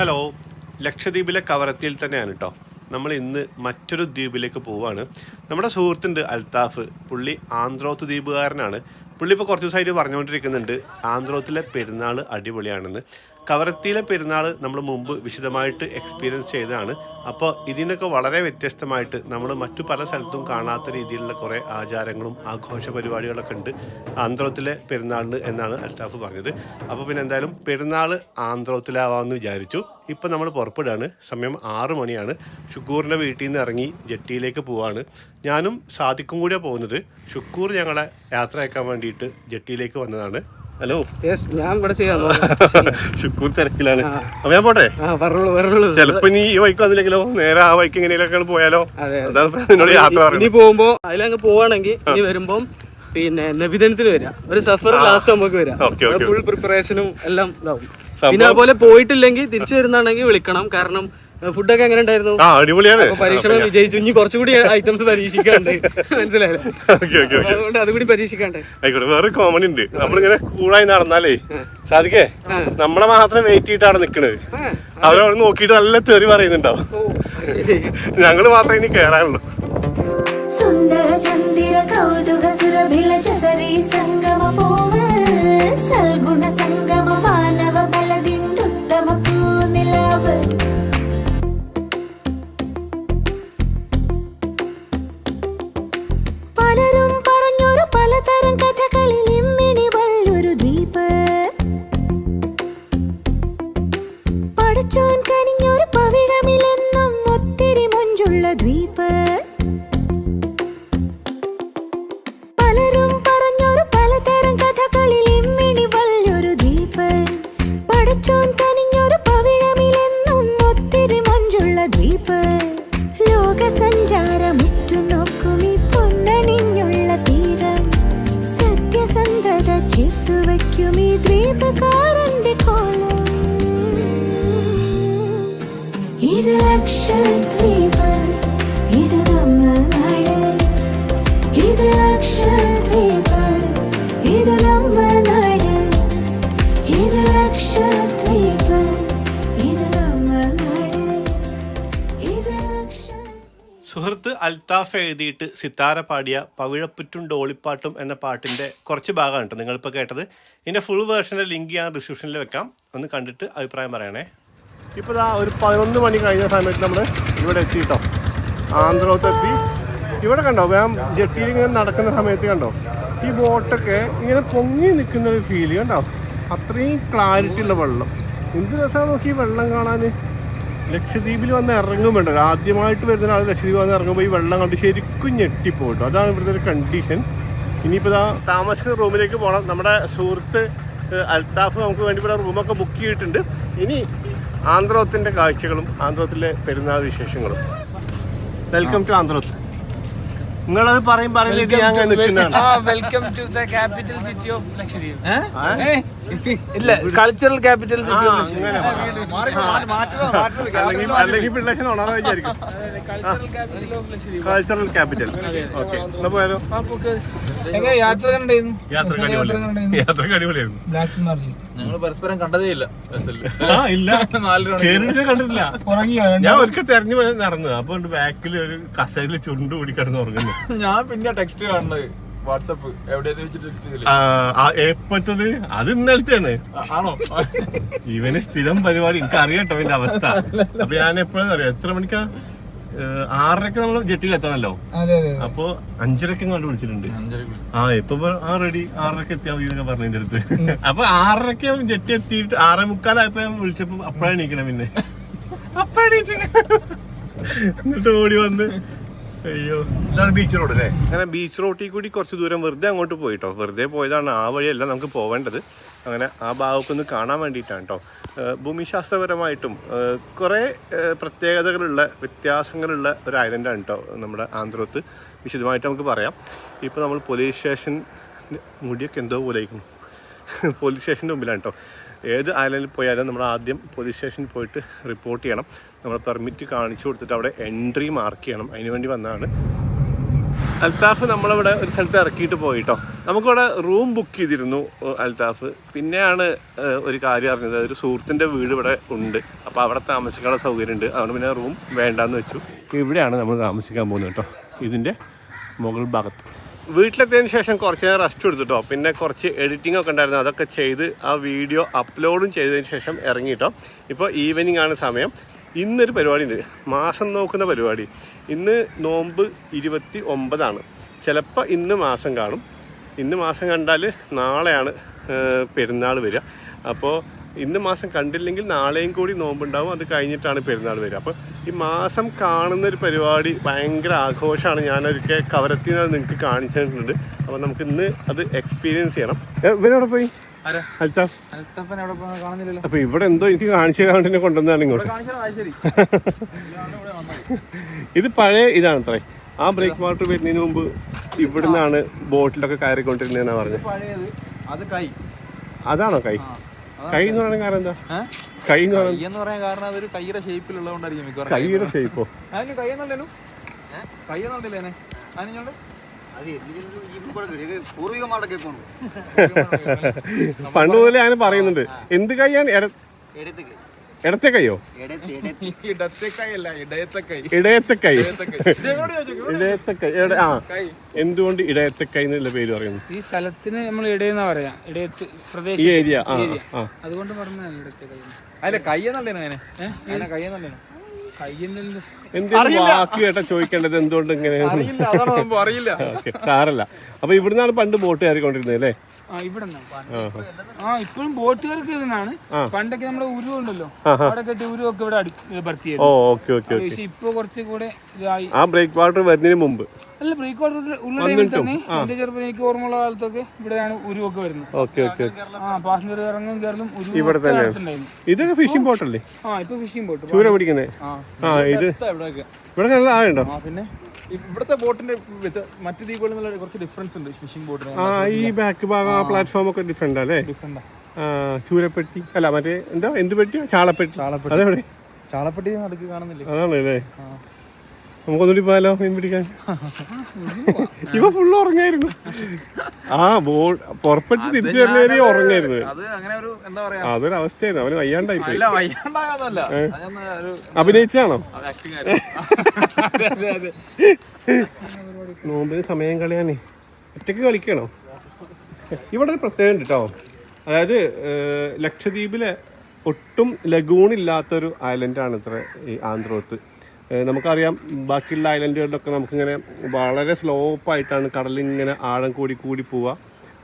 Hello, ലക്ഷദ്വീപിലെ കവരത്തിയിൽ തന്നെയാണ് കേട്ടോ. നമ്മൾ ഇന്ന് മറ്റൊരു ദ്വീപിലേക്ക് പോവുകയാണ്. നമ്മുടെ സുഹൃത്തുണ്ട് അൽത്താഫ്. പുള്ളി ആന്ത്രോത്ത് ദ്വീപുകാരനാണ്. പുള്ളി ഇപ്പോൾ കുറച്ച് ദിവസമായിട്ട് പറഞ്ഞുകൊണ്ടിരിക്കുന്നുണ്ട് ആന്ത്രോത്തിലെ പെരുന്നാൾ അടിപൊളിയാണെന്ന്. കവരത്തിയിലെ പെരുന്നാൾ നമ്മൾ മുമ്പ് വിശദമായിട്ട് എക്സ്പീരിയൻസ് ചെയ്തതാണ്. അപ്പോൾ ഇതിനൊക്കെ വളരെ വ്യത്യസ്തമായിട്ട് നമ്മൾ മറ്റു പല സ്ഥലത്തും കാണാത്ത രീതിയിലുള്ള കുറേ ആചാരങ്ങളും ആഘോഷ പരിപാടികളൊക്കെ ഉണ്ട് ആന്ത്രോത്തിലെ പെരുന്നാളിന് എന്നാണ് അൽത്താഫ് പറഞ്ഞത്. അപ്പോൾ പിന്നെ എന്തായാലും പെരുന്നാൾ ആന്ത്രോത്തിലാവാമെന്ന് വിചാരിച്ചു. ഇപ്പം നമ്മൾ പുറപ്പെടുകയാണ്. സമയം 6 മണിയാണ്. ഷുക്കൂറിൻ്റെ വീട്ടിൽ നിന്ന് ഇറങ്ങി ജെട്ടിയിലേക്ക് പോവാണ്. ഞാനും സാദിഖും കൂടിയാണ് പോകുന്നത്. ഷുക്കൂർ ഞങ്ങളെ യാത്ര അയക്കാൻ വേണ്ടിയിട്ട് ജെട്ടിയിലേക്ക് വന്നതാണ്. ഹലോ, ഞാൻ ഇവിടെ ചെയ്യാം. ഷുക്കൂർ തിരക്കിലാണ്. അപ്പൊ ഞാൻ പോട്ടെ. ചിലപ്പോ നീ ഈ വഴിക്ക് വന്നില്ലെങ്കിലോ നേരെ ആ വഴിക്ക് എങ്ങനെയൊക്കെ പോയാലോ. അതാണ് യാത്ര. ഇനി പോകുമ്പോ അതിലങ്ങ് പോവാണെങ്കിൽ ഇനി വരുമ്പോ പിന്നെ നബിദിനത്തിന് വരാം. ഒരു സഫർ ലാസ്റ്റ് നമുക്ക് വരാം. ഫുൾ പ്രിപ്പറേഷനും എല്ലാം ഇതാവും. പിന്നെ അതുപോലെ പോയിട്ടില്ലെങ്കിൽ തിരിച്ചു വരുന്നാണെങ്കിൽ വിളിക്കണം. കാരണം ഫുഡൊക്കെ എങ്ങനെ ഉണ്ടായിരുന്നു? അടിപൊളിയാണ്. പരീക്ഷണം വിജയിച്ചു. ഇനി കുറച്ചുകൂടി ഐറ്റംസ് പരീക്ഷിക്കാണ്ട്. മനസ്സിലായല്ലോ? അതുകൊണ്ട് അതുകൂടി പരീക്ഷിക്കാണ്ട്. ആയിക്കോട്ടെ. വേറെ കോമൺ ഉണ്ട്. നമ്മളിങ്ങനെ കൂളായി നടന്നാലേ സാധിക്കേ നമ്മളെ മാത്രം വെയിറ്റ് ചെയ്തിട്ടാണ് നിക്കണത്. അവരവിടെ നോക്കിയിട്ട് നല്ല തെറി പറയുന്നുണ്ടാവും. ഞങ്ങള് മാത്രമേ ഇനി കേറാനുള്ളൂ. സുന്ദര ചന്ദിര കൗതുക സുരഭില ചസരി സംഗമ പോവ സൽഗുണ സംഗമ മാനവ ബലദിണ്ടുത്തമ പൂനിലാവ്. പലരും പറഞ്ഞൊരു പലതരം കഥകളിൽ ഇമ്മിണി വല്ലൊരു ദ്വീപ്. പടച്ചോൻ കനിഞ്ഞൊരു പവിഴമിലെന്നും ഒത്തിരി മൊഞ്ചുള്ള ദ്വീപ്. പലരും പറഞ്ഞൊരു പലതരം കഥകളിൽ ഇമ്മിണി വല്ലൊരു ദ്വീപ്. പടച്ചോൻ കനിഞ്ഞൊരു പവിഴമിലെന്നും ഒത്തിരി മൊഞ്ചുള്ള ദ്വീപ്. ലോകസഞ്ചാരമുറ്റു നോക്കും ഈ പൊന്നണിഞ്ഞുള്ള തീരം. സത്യസന്ധത ചേർത്തു വയ്ക്കും ഈ ദ്വീപകാരന്റെ കോലം. ഇത് ലക്ഷദ്വീപ്, ഇത് നമ്മുടെ നാട്. ഇത് ലക്ഷദ്വീപ്, ഇത് നമ്മുടെ നാട്. ഇത് ലക്ഷദ്വീപ്, ഇത് നമ്മുടെ നാട്. ഇത് സുഹൃത്ത് അൽത്താഫ് എഴുതിയിട്ട് സിത്താര പാടിയ പവിഴപ്പുറ്റും ഡോളിപ്പാട്ടും എന്ന പാട്ടിൻ്റെ കുറച്ച് ഭാഗമാണ് കേട്ടോ നിങ്ങളിപ്പോൾ കേട്ടത്. ഇതിൻ്റെ ഫുൾ വേർഷൻ്റെ ലിങ്ക് ഞാൻ ഡിസ്ക്രിപ്ഷനിൽ വെക്കാം. ഒന്ന് കണ്ടിട്ട് അഭിപ്രായം പറയണേ. ഇപ്പോൾ ഒരു 11 മണി കഴിഞ്ഞ സമയത്ത് നമ്മൾ ഇവിടെ എത്തി കേട്ടോ. ആന്ത്രോത്തെത്തി. ഇവിടെ കണ്ടോ, വേഗം ജെട്ടിയിൽ ഇങ്ങനെ നടക്കുന്ന സമയത്ത് കണ്ടോ ഈ ബോട്ടൊക്കെ ഇങ്ങനെ പൊങ്ങി നിൽക്കുന്ന ഒരു ഫീല് കണ്ടോ. അത്രയും ക്ലാരിറ്റി ഉള്ള വെള്ളം. എന്ത് രസമാണ് നോക്കി ഈ വെള്ളം കാണാൻ. ലക്ഷദ്വീപിൽ വന്ന് ഇറങ്ങുമ്പോണ്ടല്ലോ, ആദ്യമായിട്ട് വരുന്ന ആൾ ലക്ഷദ്വീപ് വന്ന് ഇറങ്ങുമ്പോൾ ഈ വെള്ളം കണ്ട് ശരിക്കും ഞെട്ടിപ്പോട്ടോ. അതാണ് ഇവിടുത്തെ ഒരു കണ്ടീഷൻ. ഇനിയിപ്പോൾ താമസിക്കുന്ന റൂമിലേക്ക് പോകണം. നമ്മുടെ സുഹൃത്ത് അൽത്താഫ് നമുക്ക് വേണ്ടി ഇവിടെ റൂമൊക്കെ ബുക്ക് ചെയ്തിട്ടുണ്ട്. ഇനി ആന്ത്രോത്തിൻ്റെ കാഴ്ചകളും ആന്ത്രോത്തിലെ പെരുന്നാൾ വിശേഷങ്ങളും. Welcome to Androth. നിങ്ങളത് പറയുന്നത് ഞാൻ നിൽക്കുന്നതാണ്. Welcome to the capital city of Lakshadweep. ഇല്ല, cultural capital city of Lakshadweep. അല്ലെങ്കിൽ പിള്ളേഷൻ ഉണർന്ന് വിചാരിക്കും. Cultural capital. ഓക്കെ, എന്നാ പോയാലോ? യാത്ര കണ്ടായിരുന്നു. യാത്രക്ക് അടിപൊളിയായിരുന്നു. ഞങ്ങൾ പരസ്പരം കണ്ടതേ ഇല്ല. കണ്ടിട്ടില്ല. ഞാൻ ഒരിക്കൽ തെരഞ്ഞു നടന്നു. അപ്പൊ ബാക്കിൽ ഒരു കസേരയിൽ ചുണ്ടു കൂടി കിടന്ന് ഉറങ്ങുന്നു. ഞാൻ പിന്നെ ടെക്സ്റ്റ് കാണുന്നത് വാട്സപ്പ് എവിടെയാന്ന് വെച്ചിട്ട് എപ്പത്തത് അത് ഇന്നലത്തെയാണ്. ആണോ? ഇവന് സ്ഥിരം പരിപാടി. എനിക്ക് അറിയാട്ടോ ഇവന്റെ അവസ്ഥ. അപ്പൊ ഞാൻ എപ്പോഴാന്ന് അറിയാം എത്ര മണിക്കാ 6:30 നമ്മൾ ജെട്ടിയിൽ എത്തണല്ലോ. അപ്പൊ 5:30 കണ്ട് വിളിച്ചിട്ടുണ്ട്. ഇപ്പൊ റെഡി 6:30 എത്തിയാൽ മതി എന്നൊക്കെ പറഞ്ഞു എന്റെ അടുത്ത്. അപ്പൊ 6:30 ജെട്ടി എത്തിയിട്ട് 6:45 ഞാൻ വിളിച്ചപ്പോ അപ്പഴാണ് എണീക്കണം. പിന്നെ എന്നിട്ട് ഓടി വന്ന് അയ്യോ, ഇതാണ് ബീച്ച് റോഡ് അല്ലേ. അങ്ങനെ ബീച്ച് റോഡിൽ കൂടി കുറച്ച് ദൂരം വെറുതെ അങ്ങോട്ട് പോയിട്ടോ. വെറുതെ പോയതാണ്. ആ വഴിയല്ല നമുക്ക് പോവേണ്ടത്. അങ്ങനെ ആ ഭാഗമൊക്കെ ഒന്ന് കാണാൻ വേണ്ടിയിട്ടാണ് കേട്ടോ. ഭൂമിശാസ്ത്രപരമായിട്ടും കുറേ പ്രത്യേകതകളുള്ള വ്യത്യാസങ്ങളുള്ള ഒരു ഐലൻഡാണ് കേട്ടോ നമ്മുടെ ആന്ത്രോത്ത്. വിശദമായിട്ട് നമുക്ക് പറയാം. ഇപ്പോൾ നമ്മൾ പോലീസ് സ്റ്റേഷൻ മുടിയൊക്കെ എന്തോ പോലെയായിരിക്കും. പോലീസ് സ്റ്റേഷൻ്റെ മുമ്പിലാണ് കേട്ടോ. ഏത് ഐലൻഡിൽ പോയാലും നമ്മൾ ആദ്യം പോലീസ് സ്റ്റേഷനിൽ പോയിട്ട് റിപ്പോർട്ട് ചെയ്യണം. നമ്മൾ പെർമിറ്റ് കാണിച്ചു കൊടുത്തിട്ട് അവിടെ എൻട്രി മാർക്ക് ചെയ്യണം. അതിന് വേണ്ടി വന്നതാണ്. അൽത്താഫ് നമ്മളിവിടെ ഒരു സ്ഥലത്ത് ഇറക്കിയിട്ട് പോയിട്ടോ. നമുക്കിവിടെ റൂം ബുക്ക് ചെയ്തിരുന്നു അൽത്താഫ്. പിന്നെയാണ് ഒരു കാര്യം അറിഞ്ഞത്, ഒരു സുഹൃത്തിൻ്റെ വീട് ഇവിടെ ഉണ്ട്, അപ്പോൾ അവിടെ താമസിക്കാനുള്ള സൗകര്യം ഉണ്ട്. അതുകൊണ്ട് പിന്നെ റൂം വേണ്ടാന്ന് വെച്ചു. ഇവിടെയാണ് നമ്മൾ താമസിക്കാൻ പോകുന്നത് കേട്ടോ, ഇതിൻ്റെ മുകൾ ഭാഗത്ത്. വീട്ടിലെത്തിയതിന് ശേഷം കുറച്ച് നേരം റെസ്റ്റ് എടുത്തിട്ടോ. പിന്നെ കുറച്ച് എഡിറ്റിംഗ് ഒക്കെ ഉണ്ടായിരുന്നു, അതൊക്കെ ചെയ്ത് ആ വീഡിയോ അപ്ലോഡും ചെയ്തതിന് ശേഷം ഇറങ്ങിയിട്ടോ. ഇപ്പോൾ ഈവനിങ് ആണ് സമയം. ഇന്നൊരു പരിപാടി ഉണ്ട്, മാസം നോക്കുന്ന പരിപാടി. ഇന്ന് നോമ്പ് 29 ചിലപ്പോൾ ഇന്ന് മാസം കാണും. ഇന്ന് മാസം കണ്ടാൽ നാളെയാണ് പെരുന്നാൾ വരിക. അപ്പോൾ ഇന്ന് മാസം കണ്ടില്ലെങ്കിൽ നാളെയും കൂടി നോമ്പുണ്ടാവും, അത് കഴിഞ്ഞിട്ടാണ് പെരുന്നാൾ വരിക. അപ്പോൾ ഈ മാസം കാണുന്നൊരു പരിപാടി ഭയങ്കര ആഘോഷമാണ്. ഞാനൊരിക്കൽ കവരത്തിൽ നിന്ന് നിങ്ങൾക്ക് കാണിച്ചു തന്നിട്ടുണ്ട്. അപ്പോൾ നമുക്ക് ഇന്ന് അത് എക്സ്പീരിയൻസ് ചെയ്യണം. ഇവനോടെ പോയി അൽത്താഫ്. അപ്പൊ ഇവിടെ എന്തോ എനിക്ക് കാണിച്ചു കാണുന്നതിനെ കൊണ്ടുവന്നാണ് ഇങ്ങോട്ട്. ഇത് പഴയ ഇതാണ് അത്രേ. ആ ബ്രേക്ക് വാട്ടർ വരുന്നതിന് മുമ്പ് ഇവിടുന്നാണ് ബോട്ടിലൊക്കെ കയറിക്കൊണ്ടിരുന്നതെന്നാ പറഞ്ഞത്. അതാണോ കൈ? കൈ എന്ന് പറയാൻ കാരണം എന്താ? കൈ എന്ന് പറയാൻ കാരണം അതൊരു കൈയുടെ ഷേപ്പിലുള്ളതുകൊണ്ടായിരിക്കും. കൈയുടെ ഷേപ്പോ? പണ്ട് മുതലേ ഞാൻ പറയുന്നുണ്ട്. എന്ത് കൈയാണ്? ഇടത്തെ കൈയോ? ഇടയത്തെ കൈ. ആ, എന്തുകൊണ്ട് ഇടയത്തെ കൈ എന്നുള്ള പേര് പറയുന്നു? ഈ സ്ഥലത്തിന് നമ്മൾ ഇടയെന്നാ പറയാ, ഇടയത്ത് പ്രദേശം, ഈ ഏരിയ. അതുകൊണ്ട് പറഞ്ഞതാണ് ഇടത്തെ കൈ. അല്ല കയ്യെന്നല്ലേ കയ്യെന്നല്ലേ വാക്ക് കേട്ടാ ചോദിക്കേണ്ടത് എന്തുകൊണ്ട് ഇങ്ങനെ അറിയില്ല. സാരല്ല. അപ്പൊ ഇവിടുന്നാണ് പണ്ട് ബോട്ട് കയറിക്കൊണ്ടിരുന്നത് അല്ലേ? ഇപ്പോഴും ബോട്ടുകാർക്ക് ഇതിനാണ്. പണ്ടൊക്കെ നമ്മുടെ ഉരുവുണ്ടല്ലോ, അവിടെ കെട്ടി ഉരുവൊക്കെ ഇവിടെ ഭർത്തി ചെയ്തു. പക്ഷെ ഇപ്പൊ കുറച്ചുകൂടെ ഇതായി. ആ ബ്രേക്ക് വാട്ടർ വരുന്നതിന് മുമ്പ് അല്ല, ബ്രേക്ക് വാട്ടർ ഉള്ള ടൈമിൽ തന്നെ എന്റെ ചെറുപ്പം എനിക്ക് ഓർമ്മയുള്ള കാലത്തൊക്കെ ഇവിടെയാണ് ഉരുവൊക്കെ വരുന്നത്. പാസഞ്ചർ ഇറങ്ങും കയറലും ഇവിടെ തന്നെയാണ്. ഇതൊക്കെ ഫിഷിംഗ് ബോട്ടല്ലേ? ഇപ്പൊ ഫിഷിംഗ് ബോട്ട് ചൂര പിടിക്കുന്നത്. ഇത് ഇവിടെ നല്ല ആളുണ്ടോ? പിന്നെ ഇവിടുത്തെ ബോട്ടിന്റെ മറ്റു ദ്വീപുകളിൽ നിന്നുള്ള കുറച്ച് ഡിഫറൻസ് ഉണ്ട് ഫിഷിംഗ് ബോട്ടിന്. ഈ ബാക്ക് ഭാഗം ആ പ്ലാറ്റ്ഫോം ഒക്കെ ഡിഫറെന്റ് അല്ലേ? ചൂരപ്പെട്ടി അല്ല, മറ്റേ എന്താ, എന്ത് പെട്ടിയോ? ചാളപ്പെട്ടി. അതെവിടെ? ചാളപ്പെട്ടി നടക്ക് കാണുന്നില്ലേ? അതാണല്ലേ. നമുക്കൊന്നുകൂടി പോയാലോ മീൻ പിടിക്കാൻ? ഇവ ഫുള്ള് ഉറങ്ങായിരുന്നു. പുറപ്പെട്ട് തിരിച്ചു വരുന്നവരെ ഉറങ്ങായിരുന്നു. അതൊരു അവസ്ഥയായിരുന്നു. അവന് വയ്യാണ്ടായി പോയി. അഭിനയിച്ചാണോ? നോമ്പിന് സമയം കളയാനേ ഒറ്റയ്ക്ക് കളിക്കണോ? ഇവിടെ ഒരു പ്രത്യേകത ഉണ്ട് കേട്ടോ. അതായത് ലക്ഷദ്വീപിലെ ഒട്ടും ലഗൂണില്ലാത്തൊരു ഐലൻഡാണ് ഇത്ര ഈ ആന്ത്രോത്ത്. നമുക്കറിയാം ബാക്കിയുള്ള ഐലൻഡുകളിലൊക്കെ നമുക്കിങ്ങനെ വളരെ സ്ലോപ്പായിട്ടാണ് കടലിങ്ങനെ ആഴം കൂടി കൂടി പോവുക.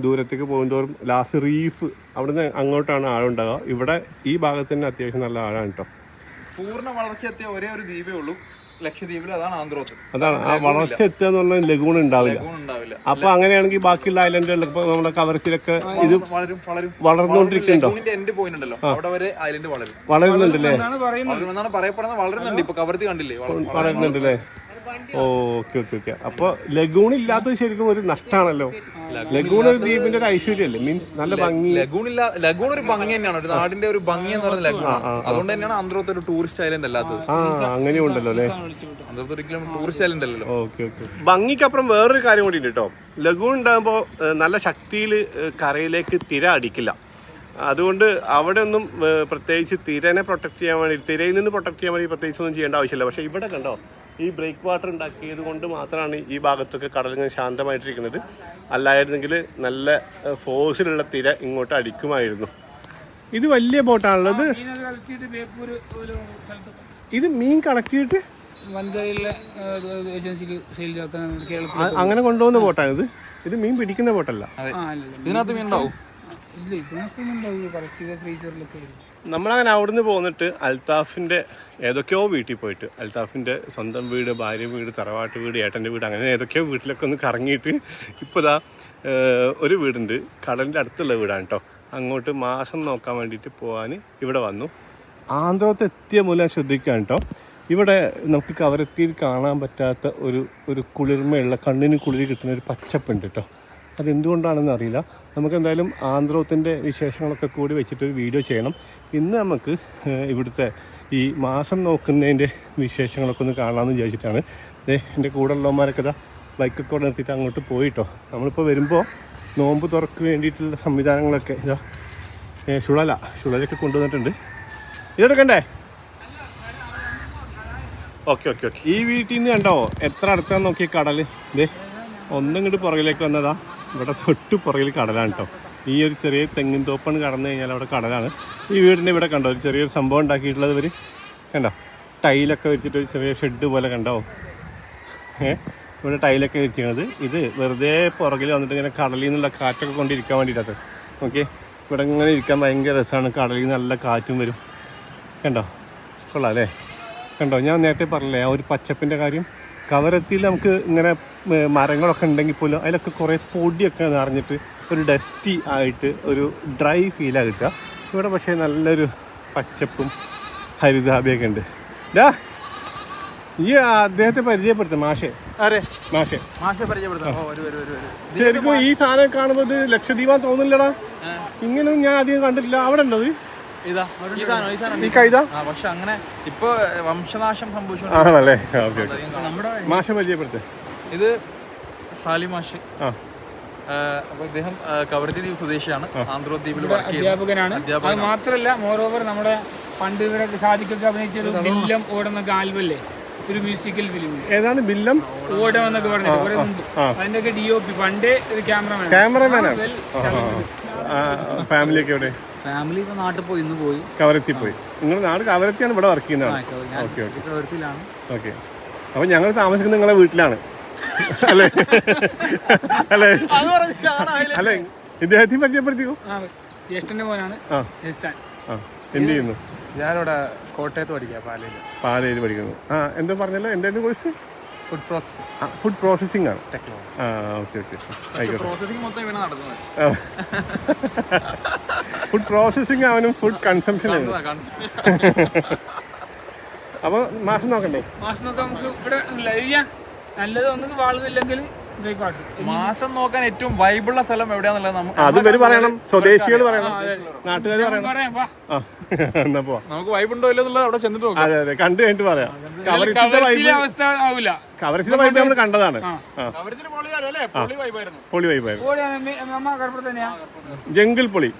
ദൂരത്തേക്ക് പോകുന്തോറും ലാസ്റ്റ് റീഫ്, അവിടുന്ന് അങ്ങോട്ടാണ് ആഴം ഉണ്ടാകുക. ഇവിടെ ഈ ഭാഗത്ത് തന്നെ അത്യാവശ്യം നല്ല ആഴമാണ് കേട്ടോ. പൂർണ്ണ വളർച്ച എത്തിയ ഒരേ ഒരു ദ്വീപേ ഉള്ളൂ ലക്ഷദ്വീപിൽ, അതാണ് ആന്ത്രോത്ത്. അതാണ് ആ വളർച്ച എത്തുക എന്ന് പറഞ്ഞാൽ ലഗൂൺ ഉണ്ടാവില്ല. അപ്പൊ അങ്ങനെയാണെങ്കിൽ ബാക്കിയുള്ള ഐലൻഡുകളിൽ ഇപ്പൊ നമ്മുടെ കവരത്തിലൊക്കെ ഇത് വളർന്നുകൊണ്ടിരിക്കുന്നുണ്ടോ? വളരുന്നുണ്ടല്ലേ? വളരുന്നുണ്ടല്ലേ? ഓക്കെ. അപ്പൊ ലഗൂൺ ഇല്ലാത്തത് ശരിക്കും ഒരു നഷ്ടമാണല്ലോ. ലഗൂൺ ഒരു ദ്വീപിന്റെ ഒരു ഐശ്വര്യല്ലേ? മീൻസ് നല്ല ഭംഗി. ലഗൂൺ ഒരു ഭംഗി തന്നെയാണ്, ഒരു നാടിന്റെ ഒരു ഭംഗി എന്ന് പറയുന്നത് ലഗൂൺ. അതുകൊണ്ട് തന്നെയാണ് ആന്ത്രോത്ത് ഒരു ടൂറിസ്റ്റ് ഐലൻഡ് അല്ലാത്തത്. അങ്ങനെ ഉണ്ടല്ലോ അല്ലേ? ആന്ത്രോത്ത് ഒരിക്കലും ടൂറിസ്റ്റ് ഐലൻഡ് അല്ലല്ലോ. ഓക്കെ. ഭംഗിക്കപ്പുറം വേറൊരു കാര്യം കൂടി ഉണ്ട് കേട്ടോ. ലഗൂൺ ഉണ്ടാകുമ്പോൾ നല്ല ശക്തിയിൽ കരയിലേക്ക് തിര അടിക്കില്ല. അതുകൊണ്ട് അവിടെ ഒന്നും പ്രത്യേകിച്ച് തിരനെ പ്രൊട്ടക്ട് ചെയ്യാൻ വേണ്ടി, തിരയിൽ നിന്ന് പ്രൊട്ടക്ട് ചെയ്യാൻ വേണ്ടി പ്രത്യേകിച്ചൊന്നും ചെയ്യേണ്ട ആവശ്യമില്ല. പക്ഷേ ഇവിടെ കണ്ടോ, ഈ ബ്രേക്ക് വാട്ടർ ഉണ്ടാക്കിയത് കൊണ്ട് മാത്രമാണ് ഈ ഭാഗത്തൊക്കെ കടലിങ്ങനെ ശാന്തമായിട്ടിരിക്കുന്നത്. അല്ലായിരുന്നെങ്കിൽ നല്ല ഫോഴ്സിലുള്ള തിര ഇങ്ങോട്ട് അടിക്കുമായിരുന്നു. ഇത് വലിയ ബോട്ടാണല്ലോ. ഇത് മീൻ കളക്ട് ചെയ്തിട്ട് അങ്ങനെ കൊണ്ടുപോകുന്ന ബോട്ടാണിത്. ഇത് മീൻ പിടിക്കുന്ന ബോട്ടല്ല. ഇതിനകത്ത് മീൻ ഉണ്ടാവും. നമ്മളങ്ങനെ അവിടുന്ന് പോന്നിട്ട് അൽത്താഫിൻ്റെ ഏതൊക്കെയോ വീട്ടിൽ പോയിട്ട്, അൽത്താഫിൻ്റെ സ്വന്തം വീട്, ഭാര്യ വീട്, തറവാട്ട് വീട്, ഏട്ടൻ്റെ വീട്, അങ്ങനെ ഏതൊക്കെയോ വീട്ടിലൊക്കെ ഒന്ന് കറങ്ങിയിട്ട് ഇപ്പോൾ ഇതാ ഒരു വീടുണ്ട്, കടലിൻ്റെ അടുത്തുള്ള വീടാണ് കേട്ടോ. അങ്ങോട്ട് മാസം നോക്കാൻ വേണ്ടിയിട്ട് പോകാൻ ഇവിടെ വന്നു. ആന്ത്രോത്ത് എത്തിയ മൂലം ശ്രദ്ധിക്കാൻ കേട്ടോ. ഇവിടെ നമുക്ക് കവരത്തിയിൽ കാണാൻ പറ്റാത്ത ഒരു കുളിർമയുള്ള, കണ്ണിന് കുളിർ കിട്ടുന്ന ഒരു പച്ചപ്പുണ്ട് കേട്ടോ. അതെന്തുകൊണ്ടാണെന്ന് അറിയില്ല. നമുക്ക് എന്തായാലും ആന്ത്രോത്തിൻ്റെ വിശേഷങ്ങളൊക്കെ കൂടി വെച്ചിട്ടൊരു വീഡിയോ ചെയ്യണം. ഇന്ന് നമുക്ക് ഇവിടുത്തെ ഈ മാസം നോക്കുന്നതിൻ്റെ വിശേഷങ്ങളൊക്കെ ഒന്ന് കാണാമെന്ന് വിചാരിച്ചിട്ടാണ്. എൻ്റെ കൂടെ ഉള്ളവന്മാരൊക്കെ ഇതാ ബൈക്കൊക്കെ ഇവിടെ നിർത്തിയിട്ട് അങ്ങോട്ട് പോയിട്ടോ. നമ്മളിപ്പോൾ വരുമ്പോൾ നോമ്പ് തുറക്ക് വേണ്ടിയിട്ടുള്ള സംവിധാനങ്ങളൊക്കെ ഇതാ ഷുളലൊക്കെ കൊണ്ടുവന്നിട്ടുണ്ട്. ഇതെടുക്കണ്ടേ? ഓക്കെ. ഈ വീട്ടിൽ നിന്ന് കണ്ടോ എത്ര അടുത്താന്ന് നോക്കിയ കടൽ. ഇതേ ഒന്നും ഇങ്ങോട്ട് പുറകിലേക്ക് വന്നതാ. ഇവിടെ തൊട്ട് പുറകിൽ കടലാണ് കേട്ടോ. ഈ ഒരു ചെറിയ തെങ്ങിൻ തോപ്പാണ് കടന്നു കഴിഞ്ഞാൽ അവിടെ കടലാണ്. ഈ വീടിൻ്റെ ഇവിടെ കണ്ടോ ഒരു ചെറിയൊരു സംഭവം ഉണ്ടാക്കിയിട്ടുള്ളത് ഇവർ കണ്ടോ. ടൈലൊക്കെ വെച്ചിട്ട് ഒരു ചെറിയ ഷെഡ് പോലെ കണ്ടോ. ഇവിടെ ടൈലൊക്കെ വെച്ചിരിക്കുന്നത്. ഇത് വെറുതെ പുറകിൽ വന്നിട്ട് ഇങ്ങനെ കടലിൽ നിന്നുള്ള കാറ്റൊക്കെ കൊണ്ടിരിക്കാൻ വേണ്ടിയിട്ടത്. ഓക്കെ, ഇവിടെ ഇങ്ങനെ ഇരിക്കാൻ ഭയങ്കര രസമാണ്. കടലിൽ നിന്ന് നല്ല കാറ്റും വരും. കണ്ടോ, കൊള്ളാം അല്ലേ? കണ്ടോ, ഞാൻ നേരത്തെ പറഞ്ഞില്ലേ ആ ഒരു പച്ചപ്പിൻ്റെ കാര്യം. കവരത്തിയിൽ നമുക്ക് ഇങ്ങനെ മരങ്ങളൊക്കെ ഉണ്ടെങ്കിൽ പോലും അതിലൊക്കെ കുറേ പൊടിയൊക്കെ നിറഞ്ഞിട്ട് ഒരു ഡസ്റ്റി ആയിട്ട് ഒരു ഡ്രൈ ഫീലാണ് കിട്ടുക. ഇവിടെ പക്ഷേ നല്ലൊരു പച്ചപ്പും ഹരിതാഭയൊക്കെ ഉണ്ട്. ഈ അദ്ദേഹത്തെ പരിചയപ്പെടുത്താം. മാഷെ ശരിക്കും ഈ സാധനം കാണുമ്പോൾ ഇത് ലക്ഷദ്വീപാന്ന് തോന്നില്ലടാ. ഇങ്ങനെയൊന്നും ഞാൻ അധികം കണ്ടിട്ടില്ല. അവിടെ ഉണ്ടത് ഈ കൈത. പക്ഷെ അങ്ങനെ ഇപ്പൊ വംശനാശം സംഭവിച്ചു ആണല്ലേ? ഓക്കെ. മാഷ പരിചയപ്പെടുത്തേ. ഇത് സാലി മാഷ്. അപ്പൊ ഇദ്ദേഹം കവരത്തി ദ്വീപ് സ്വദേശിയാണ്. ആന്ധ്രാദ്വീപിൽ അധ്യാപകനാണ്. അത് മാത്രമല്ല, മോറോവർ നമ്മുടെ പണ്ട് ഇവരൊക്കെ സാധിക്കൊക്കെ അഭിനയിച്ചൊരു ബില്ലം ഓടുന്നൊക്കെ ആൽബല്ലേ, ഒരു മ്യൂസിക്കൽ ഫിലിം. ഏതാണ് ബില്ലം ഓടം എന്നൊക്കെ പറഞ്ഞിട്ട് കുറെ മുമ്പ് അതിന്റെയൊക്കെ DOP പണ്ടേ ഒരു ക്യാമറമാനാണ്. ഫാമിലി ഒക്കെ എവിടെ? ഫാമിലി ഇപ്പൊ നാട്ടിൽ പോയി, ഇന്ന് പോയി, കവരത്തി പോയി. നിങ്ങൾ നാട് കവരത്തിയാണ്, ഇവിടെ വർക്ക് ചെയ്യുന്നതാണ്. ഓക്കെ. ഓക്കെ, അപ്പൊ ഞങ്ങൾ താമസിക്കുന്നത് നിങ്ങളെ വീട്ടിലാണ് അല്ലേ? അല്ലേ? ഇദ്ദേഹത്തെ പരിചയപ്പെടുത്തിക്കോ. ജ്യേഷ്ഠന്റെ മോനാണ്. എന്ത് ചെയ്യുന്നു? ഞാനിവിടെ കോട്ടയത്ത് പഠിക്കാം, പാലയിൽ പഠിക്കുന്നു. എന്താ പറഞ്ഞല്ലോ എന്തായിരുന്നു course? Food processing. Food processing ആണ്. ടെക്നോളജി. ഓക്കെ. ആയിക്കോട്ടെ. പ്രോസസ്സിംഗ് മൊത്തം ഇവിടെ നടക്കുന്നത്. ഫുഡ് പ്രോസസ്സിംഗ് അവനും ഫുഡ് കൺസംഷൻ ആണ്. അപ്പൊ മാസം നോക്കണ്ടേ? മാസം നോക്കാം നമുക്ക്. ഇവിടെ നല്ലത് ഒന്നും വാളുന്നില്ലെങ്കിൽ മാസം നോക്കാൻ ഏറ്റവും വൈബുള്ള സ്ഥലം എവിടെയാന്നുള്ളത് അത് ഇവര് പറയണം, സ്വദേശികൾ പറയണം, നാട്ടുകാർ പറയണം. എന്നാ പോവാ. നമുക്ക് വൈബുണ്ടോ ഇല്ലെന്നുള്ളത് അവിടെ ചെന്നിട്ട് നോക്കാം. അതെ, കണ്ടു കഴിഞ്ഞിട്ട് പറയാം. കവരത്തിന്റെ വൈബ് നമ്മൾ കണ്ടതാണ്. പൊളി വൈബായിരുന്നു. ജംഗിൾ പൊളി.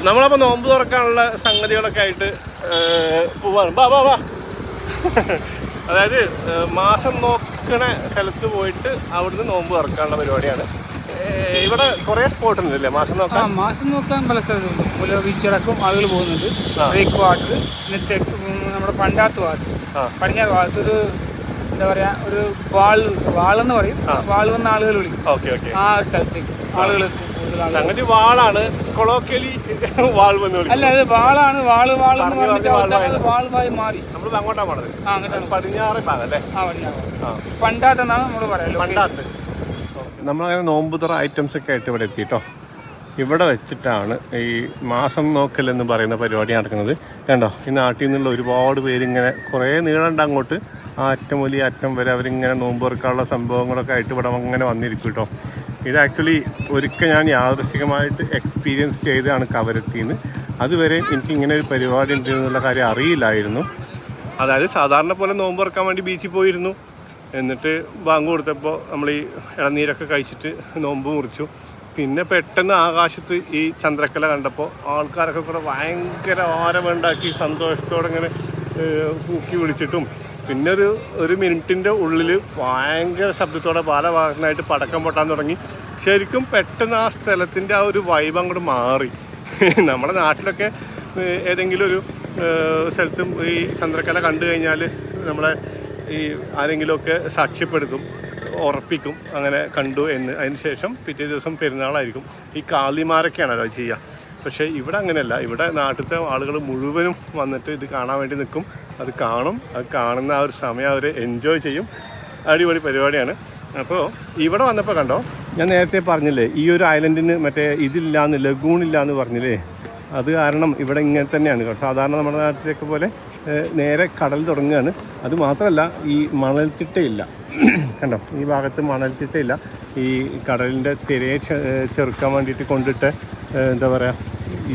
നമ്മളപ്പോ നോമ്പ് തുറക്കാനുള്ള സംഗതികളൊക്കെ ആയിട്ട് പോവാണ്. വാ. അതായത് മാസം നോക്കണ സ്ഥലത്ത് പോയിട്ട് അവിടുന്ന് നോമ്പ് തുറക്കാനുള്ള പരിപാടിയാണ്. ഇവിടെ കുറെ സ്പോട്ട് ഉണ്ടല്ലേ മാസം നോക്കാൻ? മാസം നോക്കാൻ പല സ്ഥലത്തുണ്ട്. പുല ബീച്ചടക്കം ആളുകൾ പോകുന്നുണ്ട്. ബ്രേക്ക് ഭാഗത്ത്, പിന്നെ തെക്ക് നമ്മുടെ പണ്ടാത്ത ഭാഗത്ത്, പടിഞ്ഞാറ് ഭാഗത്ത് ഒരു എന്താ പറയാ ഒരു വാളെന്ന് പറയും. വാൾ വന്ന ആളുകൾ വിളിക്കും. ആ സ്ഥലത്തേക്ക് ആളുകൾ സംഗതി വാളാണ്. കൊളോക്കലി വാൾ വന്ന് വിളിക്കും. അല്ല, അത് വാളാണ്. വാള് വാളുമായി മാറി നമ്മൾ അങ്ങോട്ടാണ് പോണത്. പടിഞ്ഞാറ് ഭാഗം അല്ലേ? പണ്ടാത്തെന്നാണ് നമ്മൾ പറയുന്നത്. പണ്ടാത്ത്. നമ്മളങ്ങനെ നോമ്പുതുറ ഐറ്റംസ് ഒക്കെ ആയിട്ട് ഇവിടെ എത്തിയിട്ടോ. ഇവിടെ വെച്ചിട്ടാണ് ഈ മാസം നോക്കലെന്ന് പറയുന്ന പരിപാടി നടക്കുന്നത്. കണ്ടോ, ഈ നാട്ടിൽ നിന്നുള്ള ഒരുപാട് പേരിങ്ങനെ കുറേ നീളമുണ്ട് അങ്ങോട്ട്. ആ അറ്റം വലിയ അറ്റം വരെ അവരിങ്ങനെ നോമ്പ് തുറക്കാനുള്ള സംഭവങ്ങളൊക്കെ ആയിട്ട് ഇവിടെ അങ്ങനെ വന്നിരിക്കും കേട്ടോ. ഇത് ആക്ച്വലി ഒരിക്കൽ ഞാൻ യാദൃശ്ചികമായിട്ട് എക്സ്പീരിയൻസ് ചെയ്തതാണ് കവരത്തിന്ന്. അതുവരെ എനിക്ക് ഇങ്ങനെ ഒരു പരിപാടി ഉണ്ട് എന്നുള്ള കാര്യം അറിയില്ലായിരുന്നു. അതായത് സാധാരണ പോലെ നോമ്പ് തുറക്കാൻ വേണ്ടി ബീച്ചിൽ പോയിരുന്നു. എന്നിട്ട് ബാങ്ക് കൊടുത്തപ്പോൾ നമ്മൾ ഈ ഇളനീരൊക്കെ കഴിച്ചിട്ട് നോമ്പ് മുറിച്ചു. പിന്നെ പെട്ടെന്ന് ആകാശത്ത് ഈ ചന്ദ്രക്കല കണ്ടപ്പോൾ ആൾക്കാരൊക്കെ കൂടെ ഭയങ്കര ആരവുണ്ടാക്കി സന്തോഷത്തോടെ ഇങ്ങനെ കൂക്കി വിളിച്ചിട്ടും പിന്നെ ഒരു മിനിറ്റിൻ്റെ ഉള്ളിൽ ഭയങ്കര ശബ്ദത്തോടെ പല ഭാഗത്തായിട്ട് പടക്കം പൊട്ടാൻ തുടങ്ങി. ശരിക്കും പെട്ടെന്ന് ആ സ്ഥലത്തിൻ്റെ ആ ഒരു വൈബ് അങ്ങോട്ട് മാറി. നമ്മുടെ നാട്ടിലൊക്കെ ഏതെങ്കിലും ഒരു സ്ഥലത്തും ഈ ചന്ദ്രക്കല കണ്ടു കഴിഞ്ഞാൽ നമ്മളെ ഈ ആരെങ്കിലുമൊക്കെ സാക്ഷ്യപ്പെടുത്തും, ഉറപ്പിക്കും അങ്ങനെ കണ്ടു എന്ന്. അതിന് ശേഷം പിറ്റേ ദിവസം പെരുന്നാളായിരിക്കും. ഈ കാളിമാരൊക്കെയാണ് അത് ചെയ്യുക. പക്ഷേ ഇവിടെ അങ്ങനെയല്ല. ഇവിടെ നാട്ടിലത്തെ ആളുകൾ മുഴുവനും വന്നിട്ട് ഇത് കാണാൻ വേണ്ടി നിൽക്കും. അത് കാണും. അത് കാണുന്ന ആ ഒരു സമയം അവർ എൻജോയ് ചെയ്യും. അടിപൊളി പരിപാടിയാണ്. അപ്പോൾ ഇവിടെ വന്നപ്പോൾ കണ്ടോ, ഞാൻ നേരത്തെ പറഞ്ഞില്ലേ ഈ ഒരു ഐലൻഡിന് മറ്റേ ഇതില്ലാന്ന്, ലഗൂണില്ലാന്ന് പറഞ്ഞില്ലേ. അത് കാരണം ഇവിടെ ഇങ്ങനെ തന്നെയാണ് കേട്ടോ. സാധാരണ നമ്മുടെ നാട്ടിലേക്ക് പോലെ നേരെ കടൽ തുടങ്ങുകയാണ്. അത് മാത്രമല്ല ഈ മണൽത്തിട്ടയില്ല കണ്ടോ, ഈ ഭാഗത്ത് മണൽത്തിട്ടയില്ല. ഈ കടലിൻ്റെ തിരയെ ചെറുക്കാൻ വേണ്ടിയിട്ട് കൊണ്ടിട്ട് എന്താ പറയുക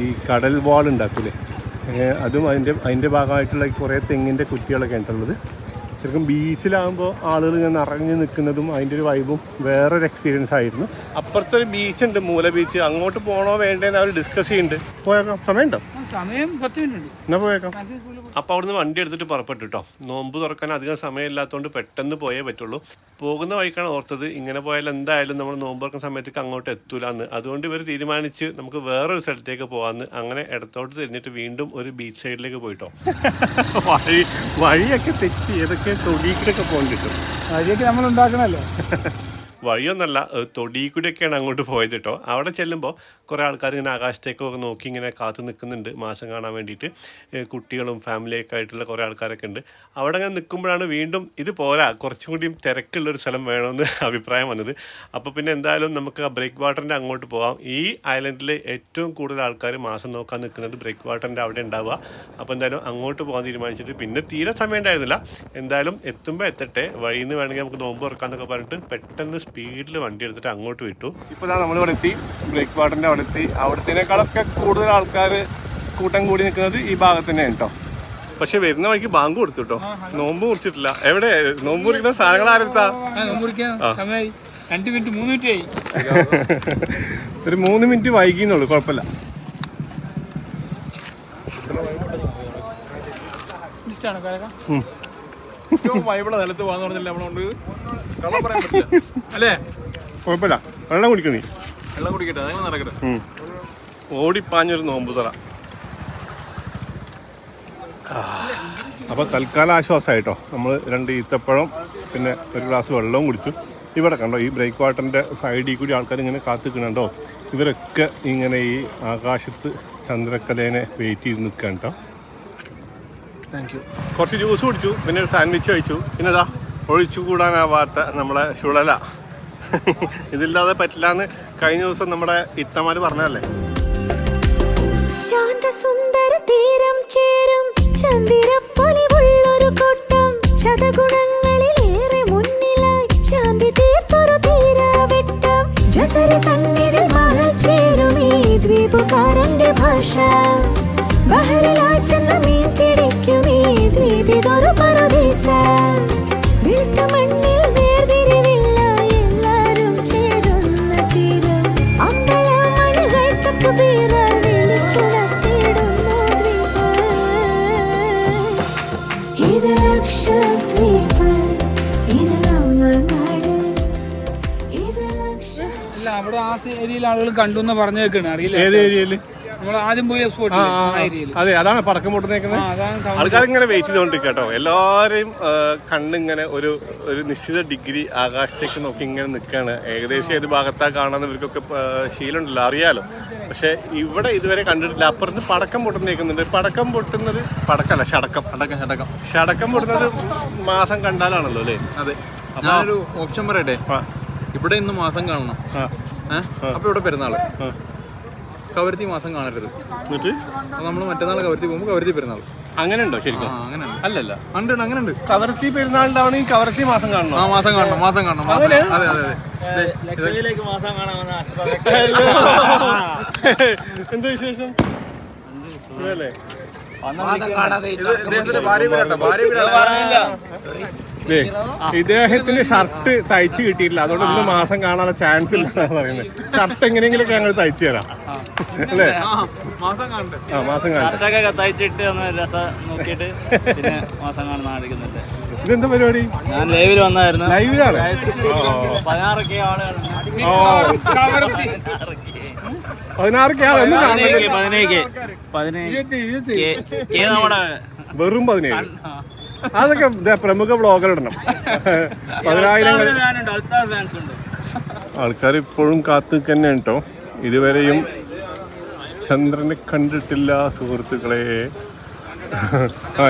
ഈ കടൽ വാൾ ഉണ്ടാക്കില്ലേ, അതും അതിൻ്റെ ഭാഗമായിട്ടുള്ള കുറേ തെങ്ങിൻ്റെ കുറ്റികളൊക്കെ ഉണ്ടുള്ളത്. ശരിക്കും ബീച്ചിലാകുമ്പോൾ ആളുകൾ ഇങ്ങനെ നിറഞ്ഞു നിൽക്കുന്നതും അതിൻ്റെ ഒരു വൈബും വേറൊരു എക്സ്പീരിയൻസ് ആയിരുന്നു. അപ്പുറത്തൊരു ബീച്ചുണ്ട്, മൂല ബീച്ച്. അങ്ങോട്ട് പോകണോ വേണ്ടേന്ന് അവർ ഡിസ്കസ് ചെയ്യുന്നുണ്ട്. പോയേക്കാം, സമയമുണ്ടോ? സമയം 10 മിനിറ്റ് എന്നാ പോയേക്കാം. അപ്പോൾ അവിടുന്ന് വണ്ടി എടുത്തിട്ട് പുറപ്പെട്ടു കേട്ടോ. നോമ്പ് തുറക്കാൻ അധികം സമയമില്ലാത്തതുകൊണ്ട് പെട്ടെന്ന് പോയേ പറ്റുള്ളൂ. പോകുന്ന വഴിക്കാണ് ഓർത്തത് ഇങ്ങനെ പോയാൽ എന്തായാലും നമ്മൾ നോമ്പ് തുറക്കുന്ന സമയത്തേക്ക് അങ്ങോട്ട് എത്തൂലെന്ന്. അതുകൊണ്ട് ഇവർ തീരുമാനിച്ച് നമുക്ക് വേറൊരു സ്ഥലത്തേക്ക് പോകാമെന്ന്. അങ്ങനെ ഇടത്തോട്ട് തിരിഞ്ഞിട്ട് വീണ്ടും ഒരു ബീച്ച് സൈഡിലേക്ക് പോയിട്ടോ. വഴിയൊക്കെ തെറ്റി ഏതൊക്കെ തൊടിയിലൊക്കെ പോകാൻ കിട്ടും. വഴിയൊക്കെ നമ്മൾ ഉണ്ടാക്കണല്ലോ. വഴിയൊന്നല്ല, തൊടിയിൽ കൂടിയൊക്കെയാണ് അങ്ങോട്ട് പോയത് കേട്ടോ. അവിടെ ചെല്ലുമ്പോൾ കുറേ ആൾക്കാർ ഇങ്ങനെ ആകാശത്തേക്കൊക്കെ നോക്കി ഇങ്ങനെ കാത്തു നിൽക്കുന്നുണ്ട് മാസം കാണാൻ വേണ്ടിയിട്ട്. കുട്ടികളും ഫാമിലിയൊക്കെ ആയിട്ടുള്ള കുറേ ആൾക്കാരൊക്കെ ഉണ്ട്. അവിടെ അങ്ങനെ നിൽക്കുമ്പോഴാണ് വീണ്ടും ഇത് പോരാ, കുറച്ചും കൂടിയും തിരക്കുള്ളൊരു സ്ഥലം വേണമെന്ന് അഭിപ്രായം വന്നത്. അപ്പോൾ പിന്നെ എന്തായാലും നമുക്ക് ആ ബ്രേക്ക് വാട്ടറിൻ്റെ അങ്ങോട്ട് പോകാം. ഈ ഐലൻഡിൽ ഏറ്റവും കൂടുതൽ ആൾക്കാർ മാസം നോക്കാൻ നിൽക്കുന്നത് ബ്രേക്ക് വാട്ടറിൻ്റെ അവിടെ ഉണ്ടാവുക. അപ്പോൾ എന്തായാലും അങ്ങോട്ട് പോകാൻ തീരുമാനിച്ചിട്ട് പിന്നെ തീരെ സമയം ഉണ്ടായിരുന്നില്ല. എന്തായാലും എത്തുമ്പോൾ എത്തട്ടെ, വഴിയിൽ നിന്ന് വേണമെങ്കിൽ നമുക്ക് നോമ്പ് തുറക്കാന്നൊക്കെ പറഞ്ഞിട്ട് പെട്ടെന്ന് സ്പീഡിൽ വണ്ടി എടുത്തിട്ട് അങ്ങോട്ട് വിട്ടു. ഇപ്പോൾ നമ്മളിവിടെ എത്തി, ബ്രേക്ക് വാട്ടറിൻ്റെ അവിടെ എത്തി. അവിടത്തേക്കാളൊക്കെ കൂടുതൽ ആൾക്കാർ കൂട്ടം കൂടി നിൽക്കുന്നത് ഈ ഭാഗത്ത് തന്നെയാണ് കേട്ടോ. പക്ഷെ വരുന്ന വഴിക്ക് ബാങ്ക് കൊടുത്തു കേട്ടോ. നോമ്പ് കുറിച്ചിട്ടില്ല. എവിടെ നോമ്പ് കുറിക്കുന്ന സാധനങ്ങൾ ആരെടുത്താ? 2 മിനിറ്റ് 3 മിനിറ്റ് ആയി. ഒരു 3 മിനിറ്റ് വൈകിന്നുള്ളൂ, കുഴപ്പമില്ല. വൈബിള നിലത്ത് പോകാന്ന് പറഞ്ഞില്ല നമ്മളോണ്ട് കള്ളം പറയാൻ പറ്റില്ല അല്ലേ? കുഴപ്പമില്ല, വെള്ളം കുടിക്കണേ. വെള്ളം കുടിക്കട്ടെ, അതങ്ങനെ നടക്കട്ടെ. ഓടിപ്പാഞ്ഞൊരു നോമ്പ് തുറ. അപ്പോൾ തൽക്കാലം ആശ്വാസമായിട്ടോ. നമ്മൾ 2 ഈത്തപ്പഴം പിന്നെ ഒരു ഗ്ലാസ് വെള്ളവും കുടിച്ചു. ഇവിടെ കണ്ടോ, ഈ ബ്രേക്ക് വാട്ടറിൻ്റെ സൈഡിൽ കൂടി ആൾക്കാർ ഇങ്ങനെ കാത്തിക്കണുണ്ടോ. ഇവരൊക്കെ ഇങ്ങനെ ഈ ആകാശത്ത് ചന്ദ്രക്കലേനെ വെയിറ്റ് ചെയ്ത് നിൽക്കുകയാണ് കേട്ടോ. Thank you. കുറച്ച് ജ്യൂസ് കുടിച്ചു, പിന്നെ ഒരു സാൻഡ്വിച്ച് കഴിച്ചു. പിന്നെ ഇതാ ഒഴിച്ചു കൂടാനാവാത്ത നമ്മളെ ചുഴല. ഇതില്ലാതെ പറ്റില്ല എന്ന് കഴിഞ്ഞ ദിവസം നമ്മുടെ ഇത്തമാര് പറഞ്ഞതല്ലേ. ശാന്തസുന്ദര തീരം ചേരും ചന്ദിരപ്പൊലിവുള്ളൊരു കൂട്ടം ശതഗുണങ്ങളിലേറെ മുന്നിലായി ശാന്തി തീർത്തൊരു തീരാവെട്ടം ജസരി തന്നിതിൽ മഹൽ ചേരും ഈ ദ്വീപുകാരന്റെ ഭാഷ ബഹറിലായി ചെന്ന മീൻ പിടിക്കും ഈ ദ്വീപിതൊരു പറുദീസ വെളുത്ത മണ്ണിൽ വേർതിരിവില്ല എല്ലാരും ചേരുന്ന തീരം അമ്പലമണികൾ തക്കുബീറാൽ വിളിച്ചുണർത്തിയിടുന്നു ദ്വീപ് ഇത് ലക്ഷദ്വീപ് ഇത് നമ്മൾ നാട് ഇത് അല്ല, അവിടെ ആ ഏരിയയിൽ ആളുകൾ കണ്ടു എന്ന് പറഞ്ഞു കേൾക്കണ അറിയില്ല. ഏത് ഏരിയയില്? നമ്മൾ ആദ്യം പോയ സ്പോട്ട് ഏരിയയിൽ. അതെ, അതാണ് പടക്കം പൊട്ടുന്നേക്കുന്നത്. ആൾക്കാരിങ്ങനെ വെയിറ്റ് ചെയ്തോണ്ടിരിക്കുക കേട്ടോ. എല്ലാവരെയും കണ്ണിങ്ങനെ ഒരു നിശ്ചിത ഡിഗ്രി ആകാശത്തേക്ക് നോക്കി ഇങ്ങനെ നിൽക്കുകയാണ്. ഏകദേശം ഏത് ഭാഗത്താ കാണാന്ന് ഇവർക്കൊക്കെ ശീലമുണ്ടല്ലോ, അറിയാലോ. പക്ഷെ ഇവിടെ ഇതുവരെ കണ്ടിട്ടില്ല. അപ്പുറത്ത് പടക്കം പൊട്ടുന്നേക്കുന്നുണ്ട്. പടക്കം പൊട്ടുന്നത് പടക്കല്ല, ഷടക്കം പൊട്ടുന്നത് മാസം കണ്ടാലാണല്ലോ അല്ലേ? അതെ. ഞാനൊരു ഓപ്ഷൻ പറയട്ടെ. ഇവിടെ ഇന്ന് മാസം കാണണം, അപ്പൊ ഇവിടെ പെരുന്നാള്. കവരത്തി മാസം കാണരുത്. എന്നിട്ട് നമ്മൾ മറ്റന്നാൾ കവരത്തി പോകുമ്പോൾ കവരത്തി പെരുന്നാൾ. അങ്ങനെ ഉണ്ടോ ശരിക്കും? അങ്ങനെ അല്ലല്ല, ഉണ്ട്, അങ്ങനെ ഉണ്ട്. കവരത്തി പെരുന്നാളിന്റെ കവരത്തി മാസം കാണണം. മാസം കാണണം. അതെ. എന്താ വിശേഷം? അല്ലേ ഇദ്ദേഹത്തിന് ഷർട്ട് തയ്ച്ചു കിട്ടിയിട്ടില്ല, അതുകൊണ്ട് ഇന്ന് മാസം കാണാനുള്ള ചാൻസ് ഇല്ല എന്നാണ് പറയുന്നത്. ഷർട്ട് എങ്ങനെയെങ്കിലും ഞങ്ങൾ തയ്ച്ചു തരാം അല്ലേ? മാസം കാണണ്ടേ? ആ, മാസം കാണാം. തയ്ച്ചിട്ട് ഒന്ന് രസം നോക്കിയിട്ട് പിന്നെ മാസം കാണുന്ന. ഇതെന്താ പരിപാടി? ഞാൻ ലൈവിൽ വന്നായിരുന്നു. ലൈവിലാണ്? 16K ആളുകൾ. 16K ആളൊന്നും കാണുന്നില്ല. 17K നമ്മുടെ വെറും 17. അതൊക്കെ പ്രമുഖ ബ്ലോഗർ ഇടണം. 10,000 ആൾക്കാർ ഇപ്പോഴും കാത്തു തന്നെയാണ് കേട്ടോ. ഇതുവരെയും ചന്ദ്രനെ കണ്ടിട്ടില്ല സുഹൃത്തുക്കളെ.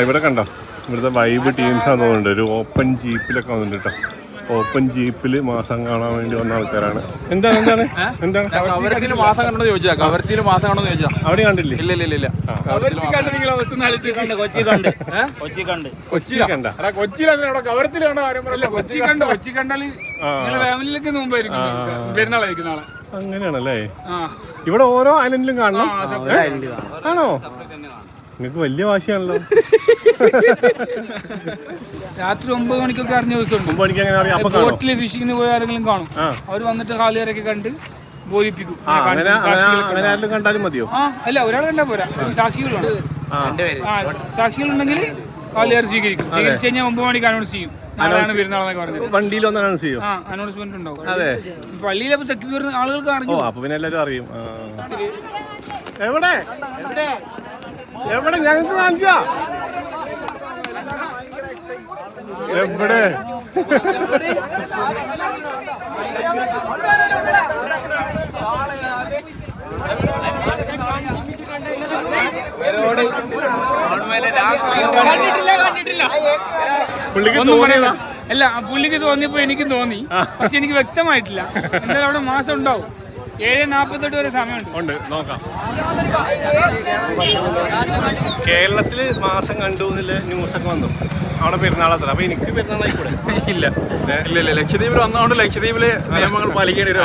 ഇവിടെ കണ്ടോ, ഇവിടുത്തെ വൈബ് ടീംസാന്ന് തോന്നുന്നുണ്ട്. ഒരു ഓപ്പൺ ജീപ്പിലൊക്കെ വന്നിട്ടുണ്ട് കേട്ടോ. ഓപ്പൺ ജീപ്പിൽ മാസം കാണാൻ വേണ്ടി വന്ന ആൾക്കാരാണ്. എന്താണ് കവരത്തിയിൽ മാസം കണ്ടോ ചോദിച്ചാ? കവരത്തിയിൽ മാസം കണ്ടോ ചോദിച്ചാ? അവിടെ കണ്ടില്ലേ? ഇല്ല. കൊച്ചി കണ്ട? കൊച്ചിയിലാണ്, കവരത്തിൽ കണ്ട കാര്യം പറയല്ല. കൊച്ചി കണ്ടാല് ഫാമിലിയിലേക്ക് മുമ്പായിരിക്കും പെരുന്നാളായിരിക്കും നാളെ. അങ്ങനെയാണല്ലേ? ഇവിടെ ഓരോ ഐലൻഡിലും കാണണം. ആണോ? നിങ്ങൾക്ക് വലിയ വാശിയാണല്ലോ. രാത്രി 9 മണിക്കൊക്കെ അറിഞ്ഞ ദിവസമുണ്ട്. 9 മണിക്ക് എങ്ങനെ അറിയാം? അപ്പൊ കാണോ? ബോട്ടിൽ ഫിഷിങ്ങിന് പോയ ആരെങ്കിലും കാണും. അവർ വന്നിട്ട് കാലുകാരൊക്കെ കണ്ട് ബോധിപ്പിക്കും. അങ്ങനെ ആരെങ്കിലും കണ്ടാലും മതിയോ? അല്ല, ഒരാൾ കണ്ടാൽ പോരാ, സാക്ഷികളുണ്ട്. സാക്ഷികളുണ്ടെങ്കിൽ കാലുകാർ സ്വീകരിക്കും. സ്വീകരിച്ചു കഴിഞ്ഞാൽ 9 മണിക്ക് അനൗൺസ് ചെയ്യും, നാളെയാണ് പെരുന്നാളെന്നൊക്കെ പറഞ്ഞത്. വണ്ടിയിൽ ഒന്ന് അനൗൺസ് ചെയ്യും. അനൗൺസ്മെന്റ് ഉണ്ടാവും. അതെ, പള്ളിയിലപ്പോ തെക്കി വരുന്ന ആളുകൾക്ക് അറിഞ്ഞു. അപ്പൊ പിന്നെ എല്ലാരും അറിയും. എവിടെ എവിടെ ഞങ്ങൾക്ക് കാണിച്ചാ എവിടെ? അല്ല, പുള്ളിക്ക് തോന്നിയപ്പോ എനിക്കും തോന്നി, പക്ഷെ എനിക്ക് വ്യക്തമായിട്ടില്ല. എന്തായാലും അവിടെ മാസം ഉണ്ടാവും. 7:48 വരെ സമയമുണ്ട്. നോക്കാം. കേരളത്തില് മാസം കണ്ടു എന്നുള്ള ന്യൂസൊക്കെ വന്നു. അവിടെ പെരുന്നാളത്ര. അപ്പൊ എനിക്ക് പെരുന്നാളായിക്കൂടെ? ഇല്ല ഇല്ല ഇല്ല, ലക്ഷദ്വീപിൽ വന്നതുകൊണ്ട് ലക്ഷദ്വീപിലെ നിയമങ്ങൾ പാലിക്കേണ്ടി വരും.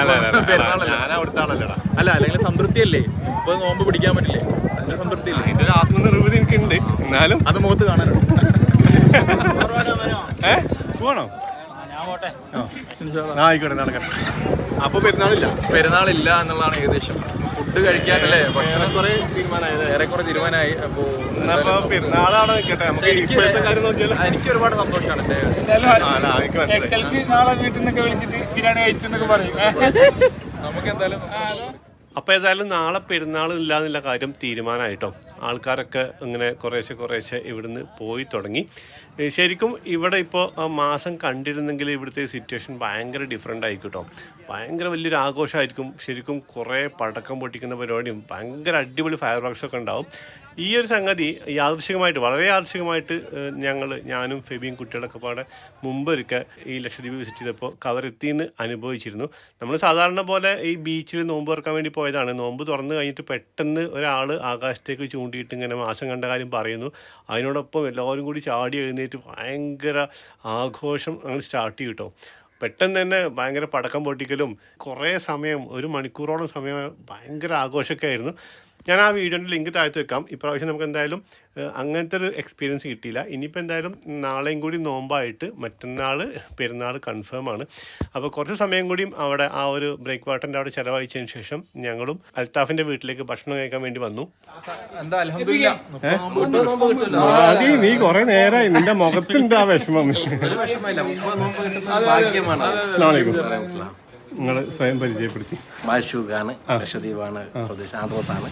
പെരുന്നാളല്ല, ഞാൻ അവിടുത്തെ ആളല്ലടാ. അല്ല, അല്ലെങ്കിൽ സംതൃപ്തിയല്ലേ, ഇപ്പൊ നോമ്പ് പിടിക്കാൻ പറ്റില്ലേ, അതിന്റെ സംതൃപ്തി ഇല്ലേ? അതിന്റെ ഒരു ആത്മനിർവൃതി എനിക്കുണ്ട്. എന്നാലും അത് മുഖത്ത് കാണാനുണ്ട്. പോണോ? ആയിക്കോട്ടെ, നടക്കട്ടെ. അപ്പൊ പെരുന്നാളില്ല എന്നുള്ളതാണ് ഏകദേശം. ഫുഡ് കഴിക്കാനല്ലേ, ഭക്ഷണം കുറെ തീരുമാനമായത്, ഏറെക്കുറെ തീരുമാനമായി. അപ്പോ പെരുന്നാളാണ് നിൽക്കട്ടെ. എനിക്ക് ഒരുപാട് സന്തോഷമാണ്. നാളെ വീട്ടിൽ നിന്നൊക്കെ വിളിച്ചിട്ട് ബിരിയാണി കഴിച്ചു എന്നൊക്കെ പറയും. നമുക്ക് എന്തായാലും അപ്പോൾ ഏതായാലും നാളെ പെരുന്നാൾ ഇല്ലാന്നുള്ള കാര്യം തീരുമാനമായിട്ടോ. ആൾക്കാരൊക്കെ ഇങ്ങനെ കുറേശ്ശെ ഇവിടുന്ന് പോയി തുടങ്ങി. ശരിക്കും ഇവിടെ ഇപ്പോൾ മാസം കണ്ടിരുന്നെങ്കിൽ ഇവിടുത്തെ സിറ്റുവേഷൻ ഭയങ്കര ഡിഫറെൻ്റ് ആയിക്കോട്ടോ. ഭയങ്കര വലിയൊരു ആഘോഷമായിരിക്കും. ശരിക്കും കുറേ പടക്കം പൊട്ടിക്കുന്ന പരിപാടിയും ഭയങ്കര അടിപൊളി ഫയർ വർക്ക്സൊക്കെ ഉണ്ടാവും. ഈ ഒരു സംഗതി വളരെ യാദൃശികമായിട്ട് ഞാനും ഫെബിയും കുട്ടികളൊക്കെ പാടെ മുമ്പൊരിക്കൽ ഈ ലക്ഷദ്വീപ് വിസിറ്റ് ചെയ്തപ്പോൾ കവരത്തിന്ന് അനുഭവിച്ചിരുന്നു. നമ്മൾ സാധാരണ പോലെ ഈ ബീച്ചിൽ നോമ്പ് തുറക്കാൻ വേണ്ടി പോയതാണ്. നോമ്പ് തുറന്ന് കഴിഞ്ഞിട്ട് പെട്ടെന്ന് ഒരാൾ ആകാശത്തേക്ക് ചൂണ്ടിയിട്ട് ഇങ്ങനെ മാസം കണ്ട കാര്യം പറയുന്നു. അതിനോടൊപ്പം എല്ലാവരും കൂടി ചാടി എഴുന്നേറ്റ് ഭയങ്കര ആഘോഷം അങ്ങനെ സ്റ്റാർട്ട് ചെയ്യും കേട്ടോ. പെട്ടെന്ന് തന്നെ ഭയങ്കര പടക്കം പൊട്ടിക്കലും കുറേ സമയം, 1 മണിക്കൂറോളം സമയം ഭയങ്കര ആഘോഷമൊക്കെ ആയിരുന്നു. ഞാൻ ആ വീഡിയോൻ്റെ ലിങ്ക് താഴ്ത്തി വെക്കാം. ഇപ്രാവശ്യം നമുക്ക് എന്തായാലും അങ്ങനത്തെ ഒരു എക്സ്പീരിയൻസ് കിട്ടിയില്ല. ഇനിയിപ്പോൾ എന്തായാലും നാളെയും കൂടി നോമ്പായിട്ട് മറ്റന്നാൾ പെരുന്നാൾ കൺഫേം ആണ്. അപ്പോൾ കുറച്ച് സമയം കൂടിയും അവിടെ ആ ഒരു ബ്രേക്ക് വാട്ടറിൻ്റെ അവിടെ ചിലവഴിച്ചതിന് ശേഷം ഞങ്ങളും അൽത്താഫിൻ്റെ വീട്ടിലേക്ക് ഭക്ഷണം കഴിക്കാൻ വേണ്ടി വന്നു. നീ കുറേ നേരമായി, നിന്റെ മുഖത്തുണ്ട് ആ വിഷമം. നിങ്ങൾ സ്വയം പരിചയപ്പെടുത്തി. മാഷൂഖാണ്, ലക്ഷദ്വീപാണ്, സ്വദേശം ആന്ധ്രത്താണ്.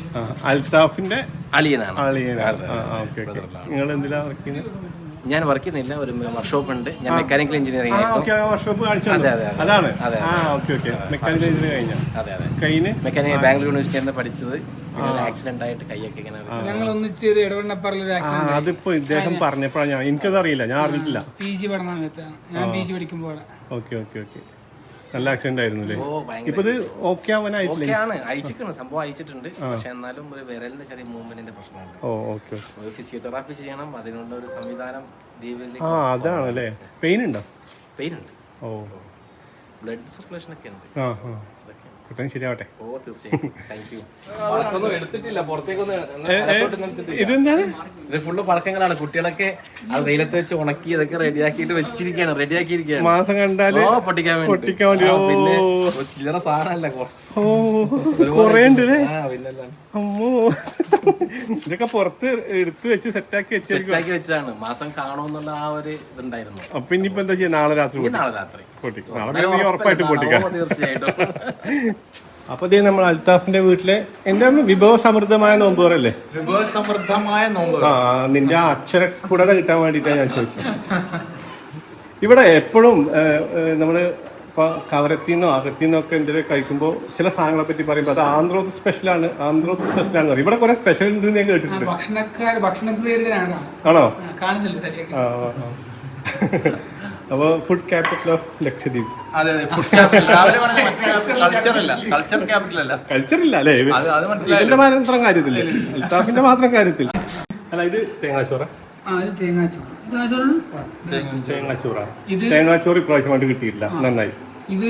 അൽത്താഫിന്റെ അളിയനാണ്. നിങ്ങൾ എന്തിനാ വർക്ക് ചെയ്യുന്നത്? ഞാൻ വർക്ക് ചെയ്യുന്നില്ല, ഒരു വർക്ക്ഷോപ്പ് ഉണ്ട്. ഞാൻ മെക്കാനിക്കൽ എഞ്ചിനീയറിംഗ് ആയിരുന്നു. മെക്കാനിക്കൽ ബാംഗ്ലൂർ യൂണിവേഴ്സിറ്റിയാണ് പഠിച്ചത്. ആക്സിഡന്റ് ആയിട്ട് കൈയൊക്കെ ഇങ്ങനെ അതിപ്പോ ഇദ്ദേഹം പറഞ്ഞപ്പോഴാണ് എനിക്കത് അറിയില്ല, ഞാൻ അറിഞ്ഞിട്ടില്ല. PG പഠിക്കുമ്പോൾ നല്ല ആക്സിഡന്റ് ആയിരുന്നില്ലേ? ഇപ്പൊ ഇത് ഓക്കെ ആവാനായിട്ടില്ല. സംഭവം അയച്ചിട്ടുണ്ട്, പക്ഷെ എന്നാലും ഒരു വിരലിന്റെ ചെറിയ മൂവ്മെന്റിന്റെ പ്രശ്നമാണ്. ഫിസിയോതെറാപ്പി ചെയ്യണം, അതിനുള്ള ഒരു സംവിധാനം അതാണല്ലേ. പെയിൻ ഉണ്ടോ? പെയിൻ ഉണ്ട്. ബ്ലഡ് സർക്കുലേഷൻ ഒക്കെ ഉണ്ട്. ശരിയാവട്ടെ. ഓ, തീർച്ചയായും. Thank you. എടുത്തിട്ടില്ല, ഇത് ഫുള്ള് പടക്കങ്ങളാണ്. കുട്ടികളൊക്കെ അത് വെയിലത്ത് വെച്ച് ഉണക്കി ഇതൊക്കെ റെഡിയാക്കിയിട്ട് റെഡിയാക്കിയിരിക്കുകയാണ്. മാസം കണ്ടാല് പൊട്ടിക്കാൻ വേണ്ടി. പിന്നെ ചില്ലറ സാധനമല്ല, ഇതൊക്കെ പുറത്ത് എടുത്തു വെച്ച് സെറ്റാക്കി വെച്ചതാണ്. മാസം കാണുമെന്നുള്ള ആ ഒരു ഇതുണ്ടായിരുന്നു. അപ്പൊ ഇനിയിപ്പോ എന്താ ചെയ്യാ? നാളെ രാത്രി ഉറപ്പായിട്ട് പൊട്ടിക്കാം. തീർച്ചയായിട്ടും. അപ്പൊ നമ്മൾ അൽത്താഫിന്റെ വീട്ടിലെ എന്റെ വിഭവസമൃദ്ധമായ നോമ്പുറല്ലേ? വിഭവസമൃദ്ധമായ നോമ്പ്. നിന്റെ അക്ഷരസ്ഫുടത കിട്ടാൻ വേണ്ടിയിട്ടാണ് ഞാൻ ചോദിച്ചത്. ഇവിടെ എപ്പോഴും നമ്മള് ഇപ്പൊ കവരത്തിന്നോ അകത്തിന്നോ ഒക്കെ എന്തെങ്കിലും കഴിക്കുമ്പോൾ ചില സാധനങ്ങളെ പറ്റി പറയുമ്പോൾ അത് ആന്ധ്രോത്ത് സ്പെഷ്യലാണ് പറയും. ഇവിടെ കുറെ സ്പെഷ്യൽ ഉണ്ട് ഞാൻ കേട്ടിട്ടുണ്ട്. ആണോ? അപ്പൊ ഫുഡ് ക്യാപിറ്റൽ ഓഫ് ലക്ഷദ്വീപ്. കൾച്ചറില്ല അല്ലേ? ഇതിന്റെ മാത്രം കാര്യത്തില്ലേ, അൽത്താഫിന്റെ മാത്രം കാര്യത്തിൽ. അല്ല, ഇത് തേങ്ങാച്ചോറ. തേങ്ങാച്ചോറ് ഇപ്രാവശ്യമായിട്ട് കിട്ടിയിട്ടില്ല. നന്നായി. ഇത്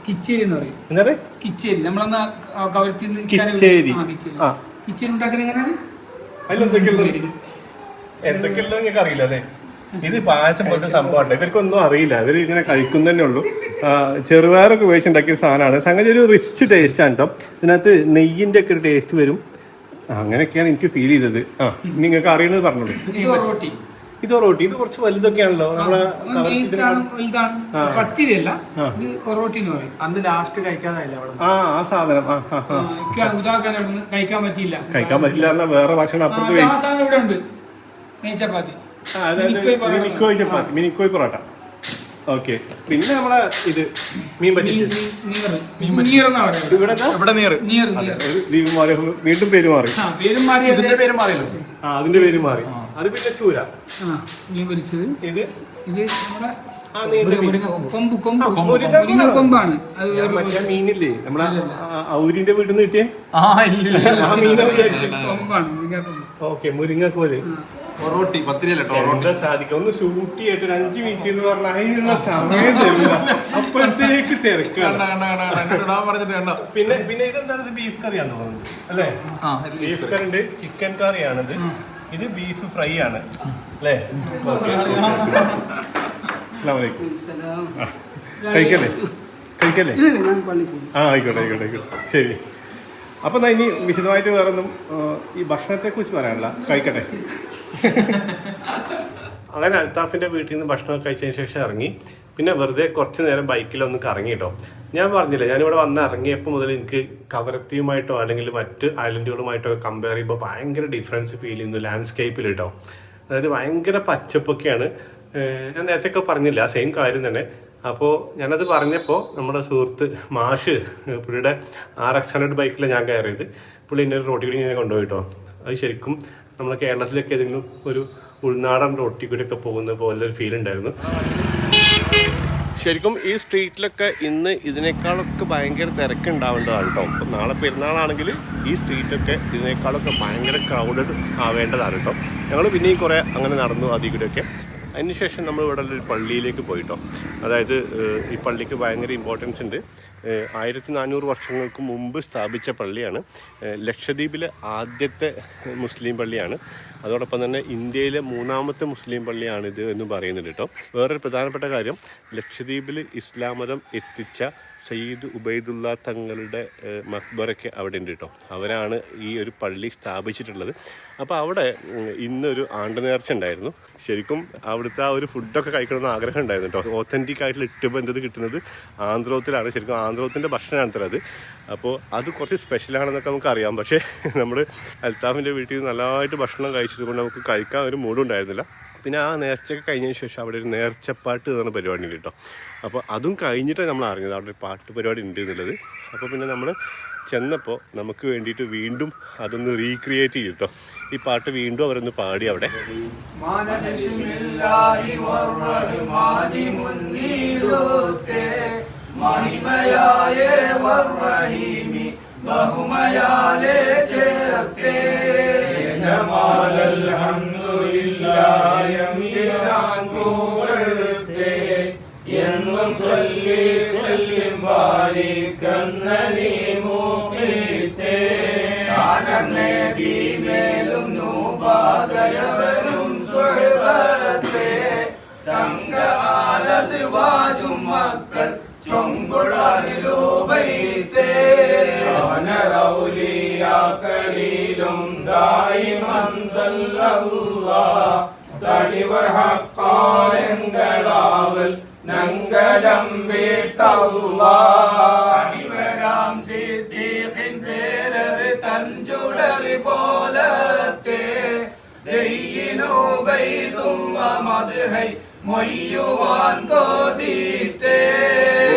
കിച്ചേരി എന്ന് പറയും. എന്താ കിച്ചേരി. നമ്മളന്ന് കിച്ചേരി കിച്ചേരി ഉണ്ടാക്കുന്ന എങ്ങനെയാണ്? എന്തൊക്കെയുള്ളത് നിങ്ങൾക്ക് അറിയില്ല അല്ലേ? ഇത് പായസം പോലത്തെ സംഭവമാണ്. ഇവർക്കൊന്നും അറിയില്ല, ഇവർ ഇങ്ങനെ കഴിക്കുന്ന തന്നെ ഉള്ളൂ. ചെറുപയറൊക്കെ ഉപയോഗിച്ചുണ്ടാക്കിയ സാധനമാണ്. സംഗതി ഒരു റിച്ച് ടേസ്റ്റ് ആണ് കേട്ടോ. ഇതിനകത്ത് നെയ്യിന്റെ ഒക്കെ ഒരു ടേസ്റ്റ് വരും. അങ്ങനെയൊക്കെയാണ് എനിക്ക് ഫീൽ ചെയ്തത്. നിങ്ങൾക്ക് അറിയുന്നത് പറഞ്ഞോളൂ. ഇത് റോട്ടി, ഇത് കുറച്ച് വലുതൊക്കെയാണല്ലോ നമ്മളെ പത്തിരിയല്ല, റോട്ടി എന്ന് പറയും. അന്ന് ലാസ്റ്റ് കഴിക്കാതായില്ല അവിടെ. ആ സാധനം കഴിക്കാൻ പറ്റിയില്ല എന്നാൽ വേറെ ഭക്ഷണം അപ്പുറത്ത് ഇവിടെ ഉണ്ട്. നെയ്ച്ചപ്പാത്തി, മിനിക്കോയ് പൊറോട്ട. ഓക്കെ, പിന്നെ നമ്മളെ ഇത് മീൻ പറ്റി വീണ്ടും പേര് മാറി. ഇതിന്റെ പേര് മാറിയല്ലോ. അതിന്റെ പേര് മാറി. അത് പിന്നെ ചൂര മീൻ പൊരിച്ചത്. ഇത് കൊമ്പാണ്. അത് മറ്റേ മീനില്ലേ നമ്മളെ ഔരിന്റെ വീട്ടിൽ നിന്ന് കിട്ടിയ ആ മീനെ കൊമ്പാണ്. ഓക്കെ, മുരിങ്ങക്കോല് റോട്ടി പത്തിരിയല്ലോ. സാധിക്കും ഒന്ന് ഷൂട്ട് ചെയ്തിട്ട് ഒരു 5 മിനിറ്റ് എന്ന് പറഞ്ഞാൽ അതിനുള്ള സമയം തരില്ല, അപ്പോഴത്തേക്ക് തിരക്കാണ്. പിന്നെ ഇതെന്താണ്? ഇത് ബീഫ് കറിയാന്ന് തോന്നുന്നത് അല്ലേ? ബീഫ് കറി ഉണ്ട്, ചിക്കൻ കറിയാണിത്. ഇത് ബീഫ് ഫ്രൈ ആണ് അല്ലേ? കഴിക്കല്ലേ? ആയിക്കോട്ടെ. ശരി. അപ്പൊ ഇനി വിശദമായിട്ട് വേറൊന്നും ഈ ഭക്ഷണത്തെ കുറിച്ച് പറയാനില്ല, കഴിക്കട്ടെ. അങ്ങനെ അൽത്താഫിന്റെ വീട്ടിൽ നിന്ന് ഭക്ഷണം കഴിച്ചതിന് ശേഷം ഇറങ്ങി. പിന്നെ വെറുതെ കുറച്ച് നേരം ബൈക്കിലൊന്ന് കറങ്ങി കേട്ടോ. ഞാൻ പറഞ്ഞില്ല, ഞാനിവിടെ വന്ന് ഇറങ്ങിയപ്പോൾ മുതൽ എനിക്ക് കവരത്തിയുമായിട്ടോ അല്ലെങ്കിൽ മറ്റ് ഐലൻഡുകളുമായിട്ടോ ഒക്കെ കമ്പയർ ചെയ്യുമ്പോൾ ഭയങ്കര ഡിഫറൻസ് ഫീൽ ചെയ്യുന്നു ലാൻഡ്സ്കേപ്പിൽ കേട്ടോ. അതായത് ഭയങ്കര പച്ചപ്പൊക്കെയാണ്. ഞാൻ നേരത്തെ പറഞ്ഞില്ല സെയിം കാര്യം തന്നെ. അപ്പോൾ ഞാനത് പറഞ്ഞപ്പോൾ നമ്മുടെ സുഹൃത്ത് മാഷ്, പുള്ളിയുടെ RX100 ബൈക്കിൽ ഞാൻ കയറിയത്, പുള്ളി എന്നെ ഒരു റോട്ടി കൂടി ഇങ്ങനെ കൊണ്ടുപോയി കേട്ടോ. അത് ശരിക്കും നമ്മുടെ കേരളത്തിലൊക്കെ ഏതെങ്കിലും ഒരു ഉൾനാടൻ റോട്ടി കൂടിയൊക്കെ പോകുന്ന പോലെ ഒരു ഫീൽ ഉണ്ടായിരുന്നു. ശരിക്കും ഈ സ്ട്രീറ്റിലൊക്കെ ഇന്ന് ഇതിനേക്കാളൊക്കെ ഭയങ്കര തിരക്കുണ്ടാവേണ്ടതാണ് കേട്ടോ. അപ്പം നാളെ പെരുന്നാളാണെങ്കിൽ ഈ സ്ട്രീറ്റൊക്കെ ഇതിനേക്കാളൊക്കെ ഭയങ്കര ക്രൗഡഡ് ആവേണ്ടതാണ് കേട്ടോ. ഞങ്ങൾ പിന്നെയും കുറേ അങ്ങനെ നടന്നു അതിൽ കൂടെയൊക്കെ. അതിനുശേഷം നമ്മൾ ഇവിടെ ഒരു പള്ളിയിലേക്ക് പോയിട്ടോ. അതായത് ഈ പള്ളിക്ക് ഭയങ്കര ഇമ്പോർട്ടൻസ് ഉണ്ട്. 1400 വർഷങ്ങൾക്ക് മുമ്പ് സ്ഥാപിച്ച പള്ളിയാണ്. ലക്ഷദ്വീപിലെ ആദ്യത്തെ മുസ്ലിം പള്ളിയാണ്. അതോടൊപ്പം തന്നെ ഇന്ത്യയിലെ 3ാമത്തെ മുസ്ലിം പള്ളിയാണിത് എന്ന് പറയുന്നുണ്ട് കേട്ടോ. വേറൊരു പ്രധാനപ്പെട്ട കാര്യം, ലക്ഷദ്വീപിൽ ഇസ്ലാം മതം എത്തിച്ച സയ്യിദ് ഉബൈദുള്ള തങ്ങളുടെ മക്ബറൊക്കെ അവിടെ ഉണ്ട് കേട്ടോ. അവരാണ് ഈ ഒരു പള്ളി സ്ഥാപിച്ചിട്ടുള്ളത്. അപ്പോൾ അവിടെ ഇന്നൊരു ആണ്ട് നേർച്ച ഉണ്ടായിരുന്നു. ശരിക്കും അവിടുത്തെ ആ ഒരു ഫുഡൊക്കെ കഴിക്കണമെന്ന് ആഗ്രഹം ഉണ്ടായിരുന്നു കേട്ടോ. ഓത്തൻറ്റിക് ആയിട്ടുള്ള ഇട്ടുബന്ധത് കിട്ടുന്നത് ആന്ധ്രോത്തിലാണ്. ശരിക്കും ആന്ധ്രോത്തിൻ്റെ ഭക്ഷണമാണ് അത്. അപ്പോൾ അത് കുറച്ച് സ്പെഷ്യലാണെന്നൊക്കെ നമുക്ക് അറിയാം. പക്ഷേ നമ്മൾ അൽത്താഫിൻ്റെ വീട്ടിൽ നല്ലതായിട്ട് ഭക്ഷണം കഴിച്ചത് കൊണ്ട് നമുക്ക് കഴിക്കാൻ ഒരു മൂഡും ഉണ്ടായിരുന്നില്ല. പിന്നെ ആ നേർച്ചയൊക്കെ കഴിഞ്ഞതിന് ശേഷം അവിടെ ഒരു നേർച്ചപ്പാട്ട് എന്ന് പറഞ്ഞ പരിപാടി ഉണ്ട് കേട്ടോ. അപ്പോൾ അതും കഴിഞ്ഞിട്ടാണ് നമ്മൾ അറിഞ്ഞത് അവിടെ ഒരു പാട്ട് പരിപാടി ഉണ്ട് എന്നുള്ളത്. അപ്പോൾ പിന്നെ നമ്മൾ ചെന്നപ്പോൾ നമുക്ക് വേണ്ടിയിട്ട് വീണ്ടും അതൊന്ന് റീക്രിയേറ്റ് ചെയ്തു കേട്ടോ. ഈ പാട്ട് വീണ്ടും അവരൊന്ന് പാടി അവിടെ. മക്കൾ ും തടിവർ ഹക്കാലങ്ങളാവൽ നങ്കലം വീട്ടവരാം സിദ്ദീഖിൻ പേരറ് തഞ്ചുടറി പോലത്തെ ദയ്യിനുബൈദുള്ള മദ്ഹൈ മൊയ്യുവാൻ കോദീത്തേ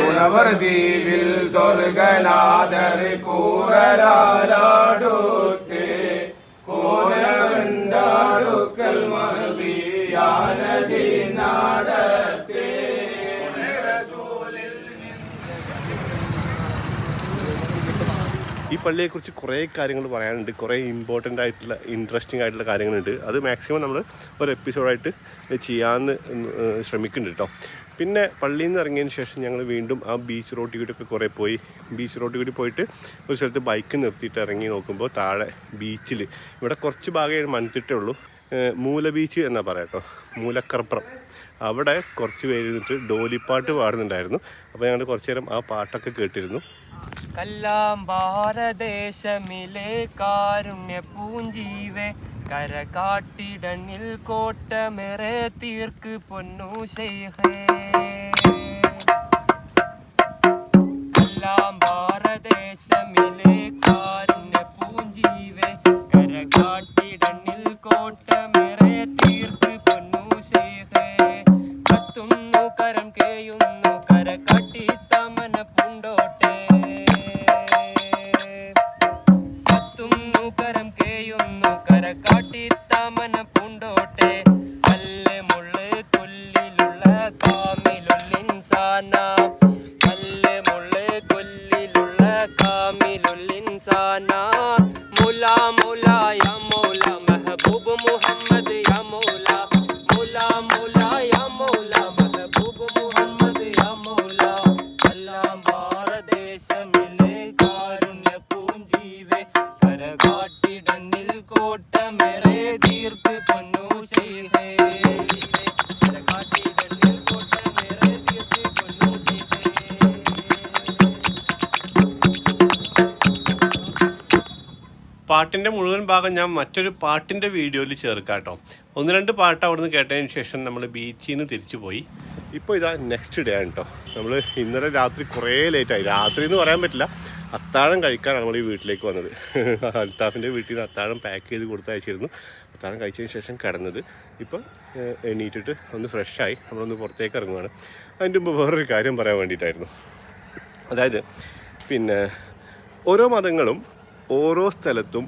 ഉണവർ ദീപിൽ സ്വർഗനാഥർ കൂറലാടുത്തേ കോലവണ്ടാടുക്കൽ മറുതിയാനതി നാടത്തേ. ഈ പള്ളിയെക്കുറിച്ച് കുറേ കാര്യങ്ങൾ പറയാനുണ്ട്. കുറേ ഇമ്പോർട്ടൻ്റ് ആയിട്ടുള്ള ഇൻട്രസ്റ്റിംഗ് ആയിട്ടുള്ള കാര്യങ്ങളുണ്ട്. അത് മാക്സിമം നമ്മൾ ഒരു എപ്പിസോഡായിട്ട് ചെയ്യാമെന്ന് ശ്രമിക്കുന്നുണ്ട് കേട്ടോ. പിന്നെ പള്ളിയിൽ നിന്ന് ഇറങ്ങിയതിന് ശേഷം ഞങ്ങൾ വീണ്ടും ആ ബീച്ച് റോഡിൽ കൂടിയൊക്കെ കുറേ പോയി. ബീച്ച് റോഡിൽ കൂടി പോയിട്ട് ഒരു സ്ഥലത്ത് ബൈക്ക് നിർത്തിയിട്ട് ഇറങ്ങി നോക്കുമ്പോൾ താഴെ ബീച്ചിൽ, ഇവിടെ കുറച്ച് ഭാഗമേ മൺതിട്ടേ ഉള്ളൂ, മൂല ബീച്ച് എന്നാ പറയാം കേട്ടോ, മൂലക്കർപ്പുറം, അവിടെ കുറച്ച് പേര് ഇരുന്നിട്ട് ഡോലിപ്പാട്ട് പാടുന്നുണ്ടായിരുന്നു. അപ്പോൾ ഞങ്ങൾ കുറച്ച് നേരം ആ പാട്ടൊക്കെ കേട്ടിരുന്നു. കല്ലാം ഭാരതദേശമിലെ കാരുണ്യ പൂഞ്ചീവേ കര കാട്ടിടനിൽ കോട്ടമെറെ തീർക്ക് പൊന്നു ശൈഖേ. കല്ലാം ഭാരതദേശമിലെ കാരുണ്യ പൂഞ്ചീവേ കര കാട്ടിടനിൽ കോട്ടമെറെ തീർക്ക് പൊന്നു ശൈഖേ. കത്തുന്നു കരം കേയുന്നു കര കാട്ടി തമന പൂണ്ടോട്ടെ. കത്തുന്നു കരം കേയുന്നു കര കാട്ടി തമന പൂണ്ടോട്ടെ. കല്ല് മുള്ള് കൊല്ലിലുള്ള കാമിലുള്ളിൻസാന. കല്ല് മുള്ള് കൊല്ലിലുള്ള കാമിലുള്ളിൻസാന. മുല മുല യാ മൗല മെഹബൂബ് മുഹമ്മദ് യാ മൗല. മുല മുല യാ മൗല മെഹബൂബ് മുഹമ്മദ് യാ മൗല. കല്ലാം ഭാരതദേശമിലെ കാരുണ്യ പൂഞ്ചീവേ കര കാട്ടിടനിൽ കോട്ടമെറെ തീർക്ക് പൊന്നു ശൈഖേ. കര കാട്ടിടനിൽ കോട്ടമെറെ തീർക്ക് പൊന്നു ശൈഖേ. പാട്ടിൻ്റെ മുഴുവൻ ഭാഗം ഞാൻ മറ്റൊരു പാട്ടിൻ്റെ വീഡിയോയിൽ ചേർക്കാം കേട്ടോ. 1-2 പാട്ട് അവിടെ നിന്ന് കേട്ടതിന് ശേഷം നമ്മൾ ബീച്ചിൽ നിന്ന് തിരിച്ചു പോയി. ഇപ്പോൾ ഇതാ നെക്സ്റ്റ് ഡേ ആണ് കേട്ടോ. നമ്മൾ ഇന്നലെ രാത്രി കുറേ ലേറ്റായി. രാത്രി എന്ന് പറയാൻ പറ്റില്ല, അത്താഴം കഴിക്കാനാണ് നമ്മൾ ഈ വീട്ടിലേക്ക് വന്നത്. അൽത്താഫിൻ്റെ വീട്ടിൽ നിന്ന് അത്താഴം പാക്ക് ചെയ്ത് കൊടുത്തയച്ചിരുന്നു. അത്താഴം കഴിച്ചതിന് ശേഷം കിടന്നത്. ഇപ്പം എണീറ്റിട്ട് ഒന്ന് ഫ്രഷായി നമ്മളൊന്ന് പുറത്തേക്ക് ഇറങ്ങുകയാണ്. അതിൻ്റെ മുമ്പ് വേറൊരു കാര്യം പറയാൻ വേണ്ടിയിട്ടായിരുന്നു. അതായത് പിന്നെ ഓരോ മതങ്ങളും ഓരോ സ്ഥലത്തും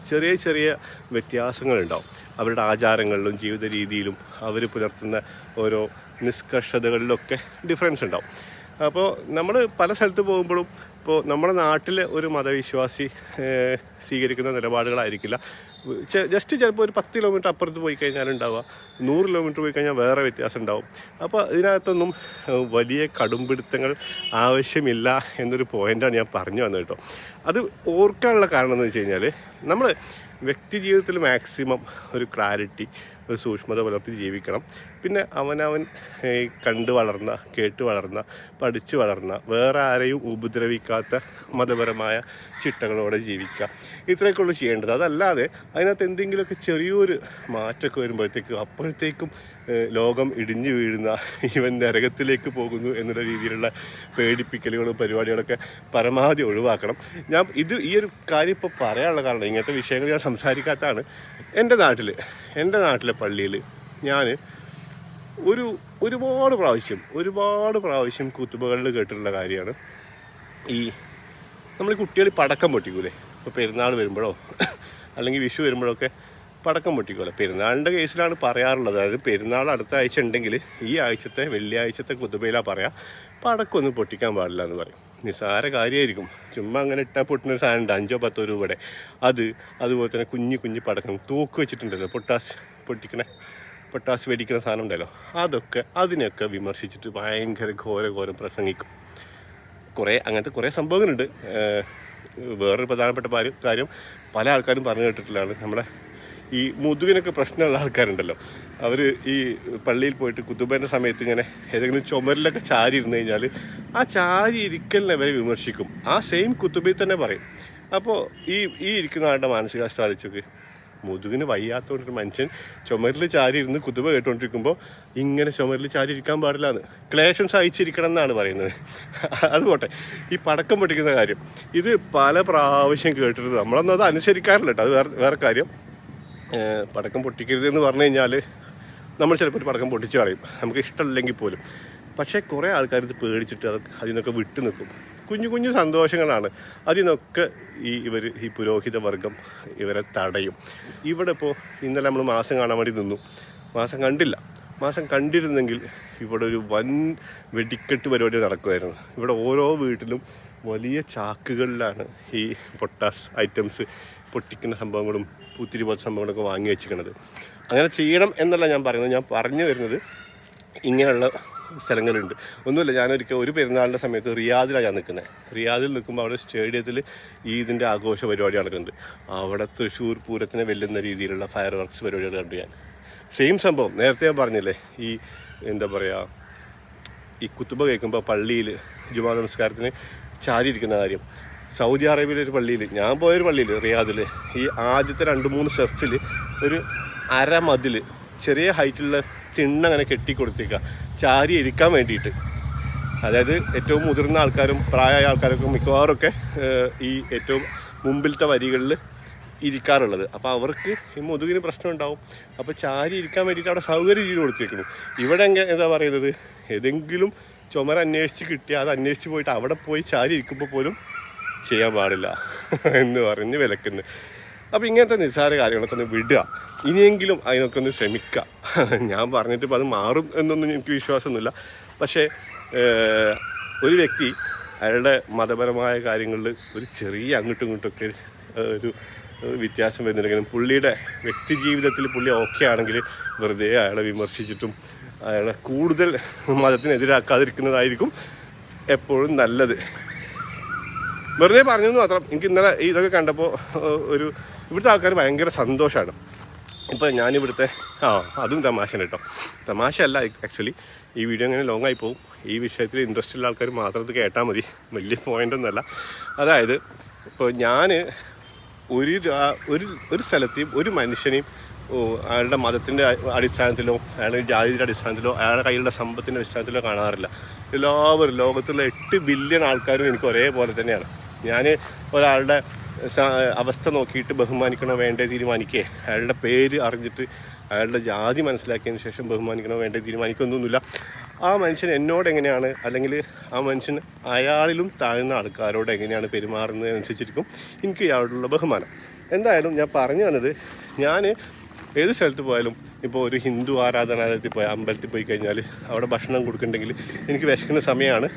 ചെറിയ ചെറിയ വ്യത്യാസങ്ങളുണ്ടാവും. അവരുടെ ആചാരങ്ങളിലും ജീവിത രീതിയിലും അവർ പുലർത്തുന്ന ഓരോ നിഷ്കർഷതകളിലൊക്കെ ഡിഫറൻസ് ഉണ്ടാവും. അപ്പോൾ നമ്മൾ പല സ്ഥലത്ത് പോകുമ്പോഴും ഇപ്പോൾ നമ്മുടെ നാട്ടിലെ ഒരു മതവിശ്വാസി സ്വീകരിക്കുന്ന നിലപാടുകളായിരിക്കില്ല ജസ്റ്റ് ചിലപ്പോൾ ഒരു 10 കിലോമീറ്റർ അപ്പുറത്ത് പോയി കഴിഞ്ഞാൽ ഉണ്ടാവുക, 100 കിലോമീറ്റർ പോയി കഴിഞ്ഞാൽ വേറെ വ്യത്യാസം ഉണ്ടാവും. അപ്പോൾ ഇതിനകത്തൊന്നും വലിയ കടുംപിടുത്തങ്ങൾ ആവശ്യമില്ല എന്നൊരു പോയിൻ്റാണ് ഞാൻ പറഞ്ഞു വന്നത് കേട്ടോ. അത് ഓർക്കാനുള്ള കാരണം എന്ന് വെച്ച് കഴിഞ്ഞാൽ നമ്മൾ വ്യക്തി ജീവിതത്തിൽ മാക്സിമം ഒരു ക്ലാരിറ്റി, ഒരു സൂക്ഷ്മത പുലർത്തി ജീവിക്കണം. പിന്നെ അവനവൻ കണ്ടു വളർന്ന, കേട്ട് വളർന്ന, പഠിച്ചു വളർന്ന, വേറെ ആരെയും ഉപദ്രവിക്കാത്ത മതപരമായ ചിട്ടകളോടെ ജീവിക്കുക. ഇത്രയൊക്കെയുള്ളൂ ചെയ്യേണ്ടത്. അതല്ലാതെ അതിനകത്ത് എന്തെങ്കിലുമൊക്കെ ചെറിയൊരു മാറ്റമൊക്കെ അപ്പോഴത്തേക്കും ലോകം ഇടിഞ്ഞു വീഴുന്ന, ഇവൻ നരകത്തിലേക്ക് പോകുന്നു എന്നുള്ള രീതിയിലുള്ള പേടിപ്പിക്കലുകളും പരിപാടികളൊക്കെ പരമാവധി ഒഴിവാക്കണം. ഞാൻ ഈ ഒരു കാര്യം ഇപ്പോൾ പറയാനുള്ള കാരണം, ഇങ്ങനത്തെ വിഷയങ്ങൾ ഞാൻ സംസാരിക്കാത്തതാണ്. എൻ്റെ നാട്ടിലെ പള്ളിയിൽ ഞാൻ ഒരുപാട് പ്രാവശ്യം കുത്തുബകളിൽ കേട്ടിട്ടുള്ള കാര്യമാണ് നമ്മൾ കുട്ടികൾ പടക്കം പൊട്ടിക്കൂലേ. ഇപ്പോൾ പെരുന്നാൾ വരുമ്പോഴോ അല്ലെങ്കിൽ വിഷു വരുമ്പോഴൊക്കെ പടക്കം പൊട്ടിക്കുമല്ലോ. പെരുന്നാളിൻ്റെ കേസിലാണ് പറയാറുള്ളത്. അതായത് പെരുന്നാൾ അടുത്ത ആഴ്ച ഉണ്ടെങ്കിൽ ഈ ആഴ്ചത്തെ വെള്ളിയാഴ്ചത്തെ കുത്തുബയിലാണ് പറയാം, പടക്കമൊന്നും പൊട്ടിക്കാൻ പാടില്ല എന്ന് പറയും. നിസ്സാര കാര്യമായിരിക്കും, ചുമ്മാ അങ്ങനെ ഇട്ടാൽ പൊട്ടുന്നൊരു സാധനം ഉണ്ട് 5-10 രൂപയുടെ. അതുപോലെ തന്നെ കുഞ്ഞു പടക്കം തൂക്ക് വെച്ചിട്ടുണ്ടല്ലോ, പൊട്ടാസ് വെടിക്കുന്ന സാധനം ഉണ്ടല്ലോ, അതിനെയൊക്കെ വിമർശിച്ചിട്ട് ഭയങ്കര ഘോരം പ്രസംഗിക്കും. അങ്ങനത്തെ കുറേ സംഭവങ്ങളുണ്ട്. വേറൊരു പ്രധാനപ്പെട്ട കാര്യം പല ആൾക്കാരും പറഞ്ഞു കേട്ടിട്ടുള്ളതാണ്. നമ്മുടെ ഈ മുതുകിനൊക്കെ പ്രശ്നമുള്ള ആൾക്കാരുണ്ടല്ലോ, അവർ ഈ പള്ളിയിൽ പോയിട്ട് കുത്തുബേൻ്റെ സമയത്ത് ഇങ്ങനെ ഏതെങ്കിലും ചുമരിലൊക്കെ ചാരി ഇരുന്ന് കഴിഞ്ഞാൽ ആ ചാരി ഇരിക്കലിനെ വരെ വിമർശിക്കും. ആ സെയിം കുത്തുബയിൽ തന്നെ പറയും. അപ്പോൾ ഈ ഇരിക്കുന്ന ആളുടെ മാനസികാവസ്ഥ ആലോചിച്ചൊക്കെ, മുതുകിന് വയ്യാത്തതുകൊണ്ടൊരു മനുഷ്യൻ ചുമരിൽ ചാരി ഇരുന്ന് കുത്തുബ കേട്ടുകൊണ്ടിരിക്കുമ്പോൾ ഇങ്ങനെ ചുമരിൽ ചാരി ഇരിക്കാൻ പാടില്ല എന്ന്, ക്ലേശം സഹിച്ചിരിക്കണം എന്നാണ് പറയുന്നത്. അതുപോട്ടെ, ഈ പടക്കം പൊട്ടിക്കുന്ന കാര്യം ഇത് പല പ്രാവശ്യം കേട്ടിട്ട് നമ്മളൊന്നും അത് അനുസരിക്കാറില്ല കേട്ടോ. അത് വേറെ കാര്യം. പടക്കം പൊട്ടിക്കരുതെന്ന് പറഞ്ഞു കഴിഞ്ഞാൽ നമ്മൾ ചിലപ്പോൾ ഒരു പടക്കം പൊട്ടിച്ച് കളയും, നമുക്ക് ഇഷ്ടമില്ലെങ്കിൽ പോലും. പക്ഷേ കുറേ ആൾക്കാർ ഇത് പേടിച്ചിട്ട് അതിൽ നിന്നൊക്കെ വിട്ടു നിൽക്കും. കുഞ്ഞു സന്തോഷങ്ങളാണ്. അതിൽ നിന്നൊക്കെ ഈ പുരോഹിത വർഗം ഇവരെ തടയും. ഇവിടെ ഇപ്പോൾ ഇന്നലെ നമ്മൾ മാസം കാണാൻ വേണ്ടി നിന്നു, മാസം കണ്ടിരുന്നെങ്കിൽ ഇവിടെ ഒരു വൻ വെടിക്കെട്ട് പരിപാടി നടക്കുമായിരുന്നു. ഇവിടെ ഓരോ വീട്ടിലും വലിയ ചാക്കുകളിലാണ് ഈ പൊട്ടാസ് ഐറ്റംസ്, പൊട്ടിക്കുന്ന സംഭവങ്ങളും പൂത്തിരി പോലത്തെ സംഭവങ്ങളൊക്കെ വാങ്ങി വെച്ചിരിക്കുന്നത്. അങ്ങനെ ചെയ്യണം എന്നല്ല ഞാൻ പറയുന്നത്. ഞാൻ പറഞ്ഞു വരുന്നത് ഇങ്ങനെയുള്ള സ്ഥലങ്ങളുണ്ട്. ഒന്നുമില്ല, ഞാനൊരിക്കൽ ഒരു പെരുന്നാളിൻ്റെ സമയത്ത് റിയാദിലാണ് ഞാൻ നിൽക്കുന്നത്. റിയാദിൽ നിൽക്കുമ്പോൾ അവിടെ സ്റ്റേഡിയത്തിൽ ഇതിൻ്റെ ആഘോഷ പരിപാടി നടക്കുന്നുണ്ട്. അവിടെ തൃശ്ശൂർ പൂരത്തിനെ വെല്ലുന്ന രീതിയിലുള്ള ഫയർ വർക്ക്സ് പരിപാടികൾ കണ്ടു ഞാൻ. സെയിം സംഭവം നേരത്തെ ഞാൻ പറഞ്ഞില്ലേ, ഈ എന്താ പറയുക, ഈ കുത്തുബ കേൾക്കുമ്പോൾ പള്ളിയിൽ ജുമാ നമസ്കാരത്തിന് ചാരിയിരിക്കുന്ന കാര്യം. സൗദി അറേബ്യയിലെ ഒരു പള്ളിയിൽ, ഞാൻ പോയൊരു പള്ളിയിൽ റിയാദിൽ, ഈ ആദ്യത്തെ 2-3 സ്റ്റെപ്സിൽ ഒരു അരമതിൽ ചെറിയ ഹൈറ്റുള്ള തിണ്ണങ്ങനെ കെട്ടിക്കൊടുത്തേക്കുക ചാരി ഇരിക്കാൻ വേണ്ടിയിട്ട്. അതായത് ഏറ്റവും മുതിർന്ന ആൾക്കാരും പ്രായമായ ആൾക്കാരൊക്കെ മിക്കവാറൊക്കെ ഈ ഏറ്റവും മുമ്പിലത്തെ വരികളിൽ ഇരിക്കാറുള്ളത്. അപ്പോൾ അവർക്ക് ഈ മുതുകിന് പ്രശ്നം ഉണ്ടാവും. അപ്പോൾ ചാരി ഇരിക്കാൻ വേണ്ടിയിട്ട് അവിടെ സൗകര്യം ചെയ്ത് കൊടുത്തേക്കുന്നു. ഇവിടെ എന്താ പറയുന്നത്, ഏതെങ്കിലും ചുമര അന്വേഷിച്ച് കിട്ടിയാൽ അത് അന്വേഷിച്ച് പോയിട്ട് അവിടെ പോയി ചാരി ഇരിക്കുമ്പോൾ പോലും ചെയ്യാൻ പാടില്ല എന്ന് പറഞ്ഞ് വിലക്കുന്നു. അപ്പോൾ ഇങ്ങനത്തെ നിസ്സാര കാര്യങ്ങളൊക്കെ ഒന്ന് വിടുക. ഇനിയെങ്കിലും അതിനൊക്കെ ഒന്ന് ശ്രമിക്കുക. ഞാൻ പറഞ്ഞിട്ട് ഇപ്പോൾ അത് മാറും എന്നൊന്നും എനിക്ക് വിശ്വാസമൊന്നുമില്ല. പക്ഷേ ഒരു വ്യക്തി അയാളുടെ മതപരമായ കാര്യങ്ങളിൽ ഒരു ചെറിയ അങ്ങോട്ടും ഇങ്ങോട്ടൊക്കെ ഒരു വ്യത്യാസം വരുന്നുണ്ടെങ്കിലും പുള്ളിയുടെ വ്യക്തി ജീവിതത്തിൽ പുള്ളി ഓക്കെ ആണെങ്കിൽ വെറുതെ അയാളെ വിമർശിച്ചിട്ടും അയാളെ കൂടുതൽ മതത്തിനെതിരാക്കാതിരിക്കുന്നതായിരിക്കും എപ്പോഴും നല്ലത്. വെറുതെ പറഞ്ഞെന്ന് മാത്രം. എനിക്ക് ഇന്നലെ ഇതൊക്കെ കണ്ടപ്പോൾ ഇവിടുത്തെ ആൾക്കാർ ഭയങ്കര സന്തോഷമാണ്. ഇപ്പോൾ ഞാനിവിടുത്തെ അതും തമാശ കേട്ടോ, തമാശയല്ല ആക്ച്വലി. ഈ വീഡിയോ ഇങ്ങനെ ലോങ് ആയി പോകും. ഈ വിഷയത്തിൽ ഇൻട്രസ്റ്റ് ഉള്ള ആൾക്കാർ മാത്രം ഇത് കേട്ടാൽ മതി, വലിയ പോയിൻ്റൊന്നുമല്ല. അതായത് ഇപ്പോൾ ഞാൻ ഒരു സ്ഥലത്തെയും ഒരു മനുഷ്യനെയും അയാളുടെ മതത്തിൻ്റെ അടിസ്ഥാനത്തിലോ അയാളുടെ ജാതിയുടെ അടിസ്ഥാനത്തിലോ അയാളുടെ കയ്യിലുള്ള സമ്പത്തിൻ്റെ അടിസ്ഥാനത്തിലോ കാണാറില്ല. എല്ലാവരും ലോകത്തുള്ള 8 ബില്യൺ ആൾക്കാരും എനിക്ക് ഒരേപോലെ തന്നെയാണ്. ഞാൻ ഒരാളുടെ അവസ്ഥ നോക്കിയിട്ട് ബഹുമാനിക്കണോ വേണ്ടേ തീരുമാനിക്കേ, അയാളുടെ പേര് അറിഞ്ഞിട്ട് അയാളുടെ ജാതി മനസ്സിലാക്കിയതിന് ശേഷം ബഹുമാനിക്കണോ വേണ്ടേ തീരുമാനിക്കൊന്നുമില്ല. ആ മനുഷ്യൻ എന്നോട് എങ്ങനെയാണ്, അല്ലെങ്കിൽ ആ മനുഷ്യൻ അയാളിലും താഴ്ന്ന ആൾക്കാരോട് എങ്ങനെയാണ് പെരുമാറുന്നതിനനുസരിച്ചിരിക്കും എനിക്ക് ഇയാളോടുള്ള ബഹുമാനം. എന്തായാലും ഞാൻ പറഞ്ഞു വന്നത്, ഞാൻ ഏത് സ്ഥലത്ത് പോയാലും, ഇപ്പോൾ ഒരു ഹിന്ദു ആരാധനാലയത്തിൽ പോയി അമ്പലത്തിൽ പോയി കഴിഞ്ഞാൽ അവിടെ ഭക്ഷണം കൊടുക്കുന്നുണ്ടെങ്കിൽ എനിക്ക് വിശക്കുന്ന സമയമാണ്,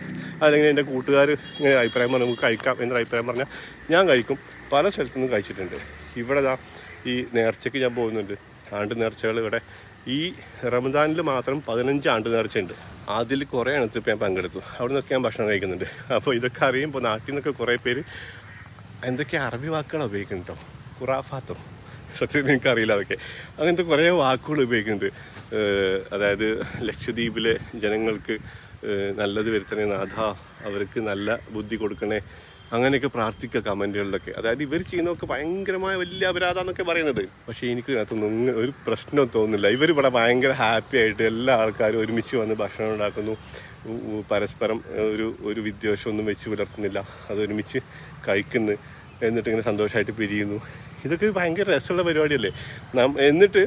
അല്ലെങ്കിൽ എൻ്റെ കൂട്ടുകാർ ഇങ്ങനെ അഭിപ്രായം പറഞ്ഞാൽ നമുക്ക് കഴിക്കാം എന്നൊരു അഭിപ്രായം പറഞ്ഞാൽ ഞാൻ കഴിക്കും. പല സ്ഥലത്തു നിന്നും കഴിച്ചിട്ടുണ്ട്. ഇവിടെ ഈ നേർച്ചയ്ക്ക് ഞാൻ പോകുന്നുണ്ട്. ആണ്ട് നേർച്ചകൾ ഇവിടെ ഈ റമദാനിൽ മാത്രം 15 ആണ്ട് നേർച്ചയുണ്ട്. അതിൽ കുറേ എണ്ണത്തിൽ ഞാൻ പങ്കെടുത്തു. അവിടെ നിന്നൊക്കെ ഞാൻ ഭക്ഷണം കഴിക്കുന്നുണ്ട്. അപ്പോൾ ഇതൊക്കെ അറിയുമ്പോൾ നാട്ടിൽ നിന്നൊക്കെ കുറേ പേര് എന്തൊക്കെ അറബി വാക്കുകളാണ് ഉപയോഗിക്കുന്നുണ്ടോ, ഖുറാഫാത്തോ, സത്യത്തിൽ എനിക്കറിയില്ല അതൊക്കെ. അങ്ങനത്തെ കുറേ വാക്കുകൾ ഉപയോഗിക്കുന്നുണ്ട്. അതായത് ലക്ഷദ്വീപിലെ ജനങ്ങൾക്ക് നല്ലത് വരുത്തണേ നാഥ, അവർക്ക് നല്ല ബുദ്ധി കൊടുക്കണേ, അങ്ങനെയൊക്കെ പ്രാർത്ഥിക്കുക കമൻറ്റുകളിലൊക്കെ. അതായത് ഇവർ ചെയ്യുന്നതൊക്കെ ഭയങ്കരമായ വലിയ അപരാധമെന്നൊക്കെ പറയുന്നത്. പക്ഷേ എനിക്ക് ഇതിനകത്തൊന്നും ഒരു പ്രശ്നം തോന്നുന്നില്ല. ഇവരിവിടെ ഭയങ്കര ഹാപ്പി ആയിട്ട് എല്ലാ ആൾക്കാരും ഒരുമിച്ച് വന്ന് ഭക്ഷണം ഉണ്ടാക്കുന്നു. പരസ്പരം ഒരു വിദ്വേഷമൊന്നും വെച്ച് പുലർത്തുന്നില്ല. അതൊരുമിച്ച് കഴിക്കുന്നു, എന്നിട്ടിങ്ങനെ സന്തോഷമായിട്ട് പിരിയുന്നു. ഇതൊക്കെ ഭയങ്കര രസമുള്ള പരിപാടിയല്ലേ. എന്നിട്ട്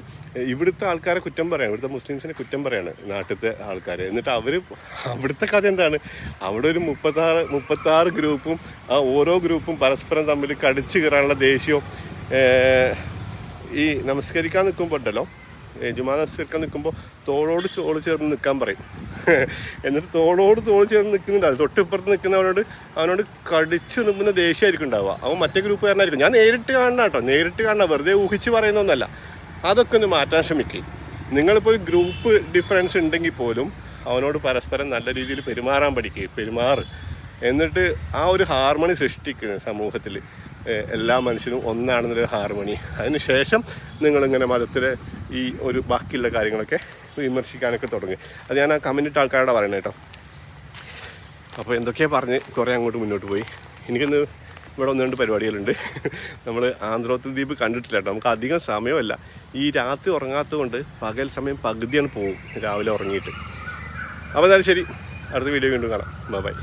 ഇവിടുത്തെ ആൾക്കാരെ കുറ്റം പറയാണ്, ഇവിടുത്തെ മുസ്ലിംസിനെ കുറ്റം പറയാണ് നാട്ടിലത്തെ ആൾക്കാർ. എന്നിട്ട് അവിടുത്തെ കഥ എന്താണ്, അവിടെ ഒരു 36 ഗ്രൂപ്പും ആ ഓരോ ഗ്രൂപ്പും പരസ്പരം തമ്മിൽ കടിച്ചു കയറാനുള്ള ദേഷ്യവും. ഈ നമസ്കരിക്കാൻ നിൽക്കുമ്പോൾ ഉണ്ടല്ലോ, ജുമാ നമസ്കരിക്കാൻ നിൽക്കുമ്പോൾ തോളോട് തോള് ചേർന്ന് നിൽക്കാൻ പറയും. എന്നിട്ട് തോളോട് തോള് ചേർന്ന് നിൽക്കുന്നുണ്ടാവും. തൊട്ടിപ്പുറത്ത് അവനോട് കടിച്ചു നിൽക്കുന്ന ദേഷ്യമായിരിക്കും ഉണ്ടാവുക. അവൻ മറ്റേ ഗ്രൂപ്പുകാരനായിരിക്കും. ഞാൻ നേരിട്ട് കാണണം, വെറുതെ ഊഹിച്ച് പറയുന്നൊന്നല്ല. അതൊക്കെ ഒന്ന് മാറ്റാൻ ശ്രമിക്കുക. നിങ്ങളിപ്പോൾ ഗ്രൂപ്പ് ഡിഫറൻസ് ഉണ്ടെങ്കിൽ പോലും അവനോട് പരസ്പരം നല്ല രീതിയിൽ പെരുമാറാൻ പെരുമാറ്. എന്നിട്ട് ആ ഒരു ഹാർമണി സൃഷ്ടിക്കുക സമൂഹത്തിൽ. എല്ലാ മനുഷ്യരും ഒന്നാണെന്നൊരു ഹാർമണി. അതിനുശേഷം നിങ്ങളിങ്ങനെ മതത്തിലെ ഈ ഒരു ബാക്കിയുള്ള കാര്യങ്ങളൊക്കെ വിമർശിക്കാനൊക്കെ തുടങ്ങി. അത് ഞാൻ ആ കമൻറ്റിട്ട ആൾക്കാരോട് പറയണേ കേട്ടോ. അപ്പോൾ എന്തൊക്കെയാണ് പറഞ്ഞ് കുറേ അങ്ങോട്ട് മുന്നോട്ട് പോയി. എനിക്കിന്ന് ഇവിടെ 1-2 പരിപാടികളുണ്ട്. നമ്മൾ ആന്ധ്രോത്ത് കണ്ടിട്ടില്ല കേട്ടോ. നമുക്ക് അധികം സമയമല്ല. ഈ രാത്രി ഉറങ്ങാത്തത് കൊണ്ട് പകൽ സമയം പകുതിയാണ് പോകും രാവിലെ ഉറങ്ങിയിട്ട്. അപ്പോൾ എന്തായാലും ശരി, അടുത്ത വീഡിയോ വീണ്ടും കാണാം. ബൈ.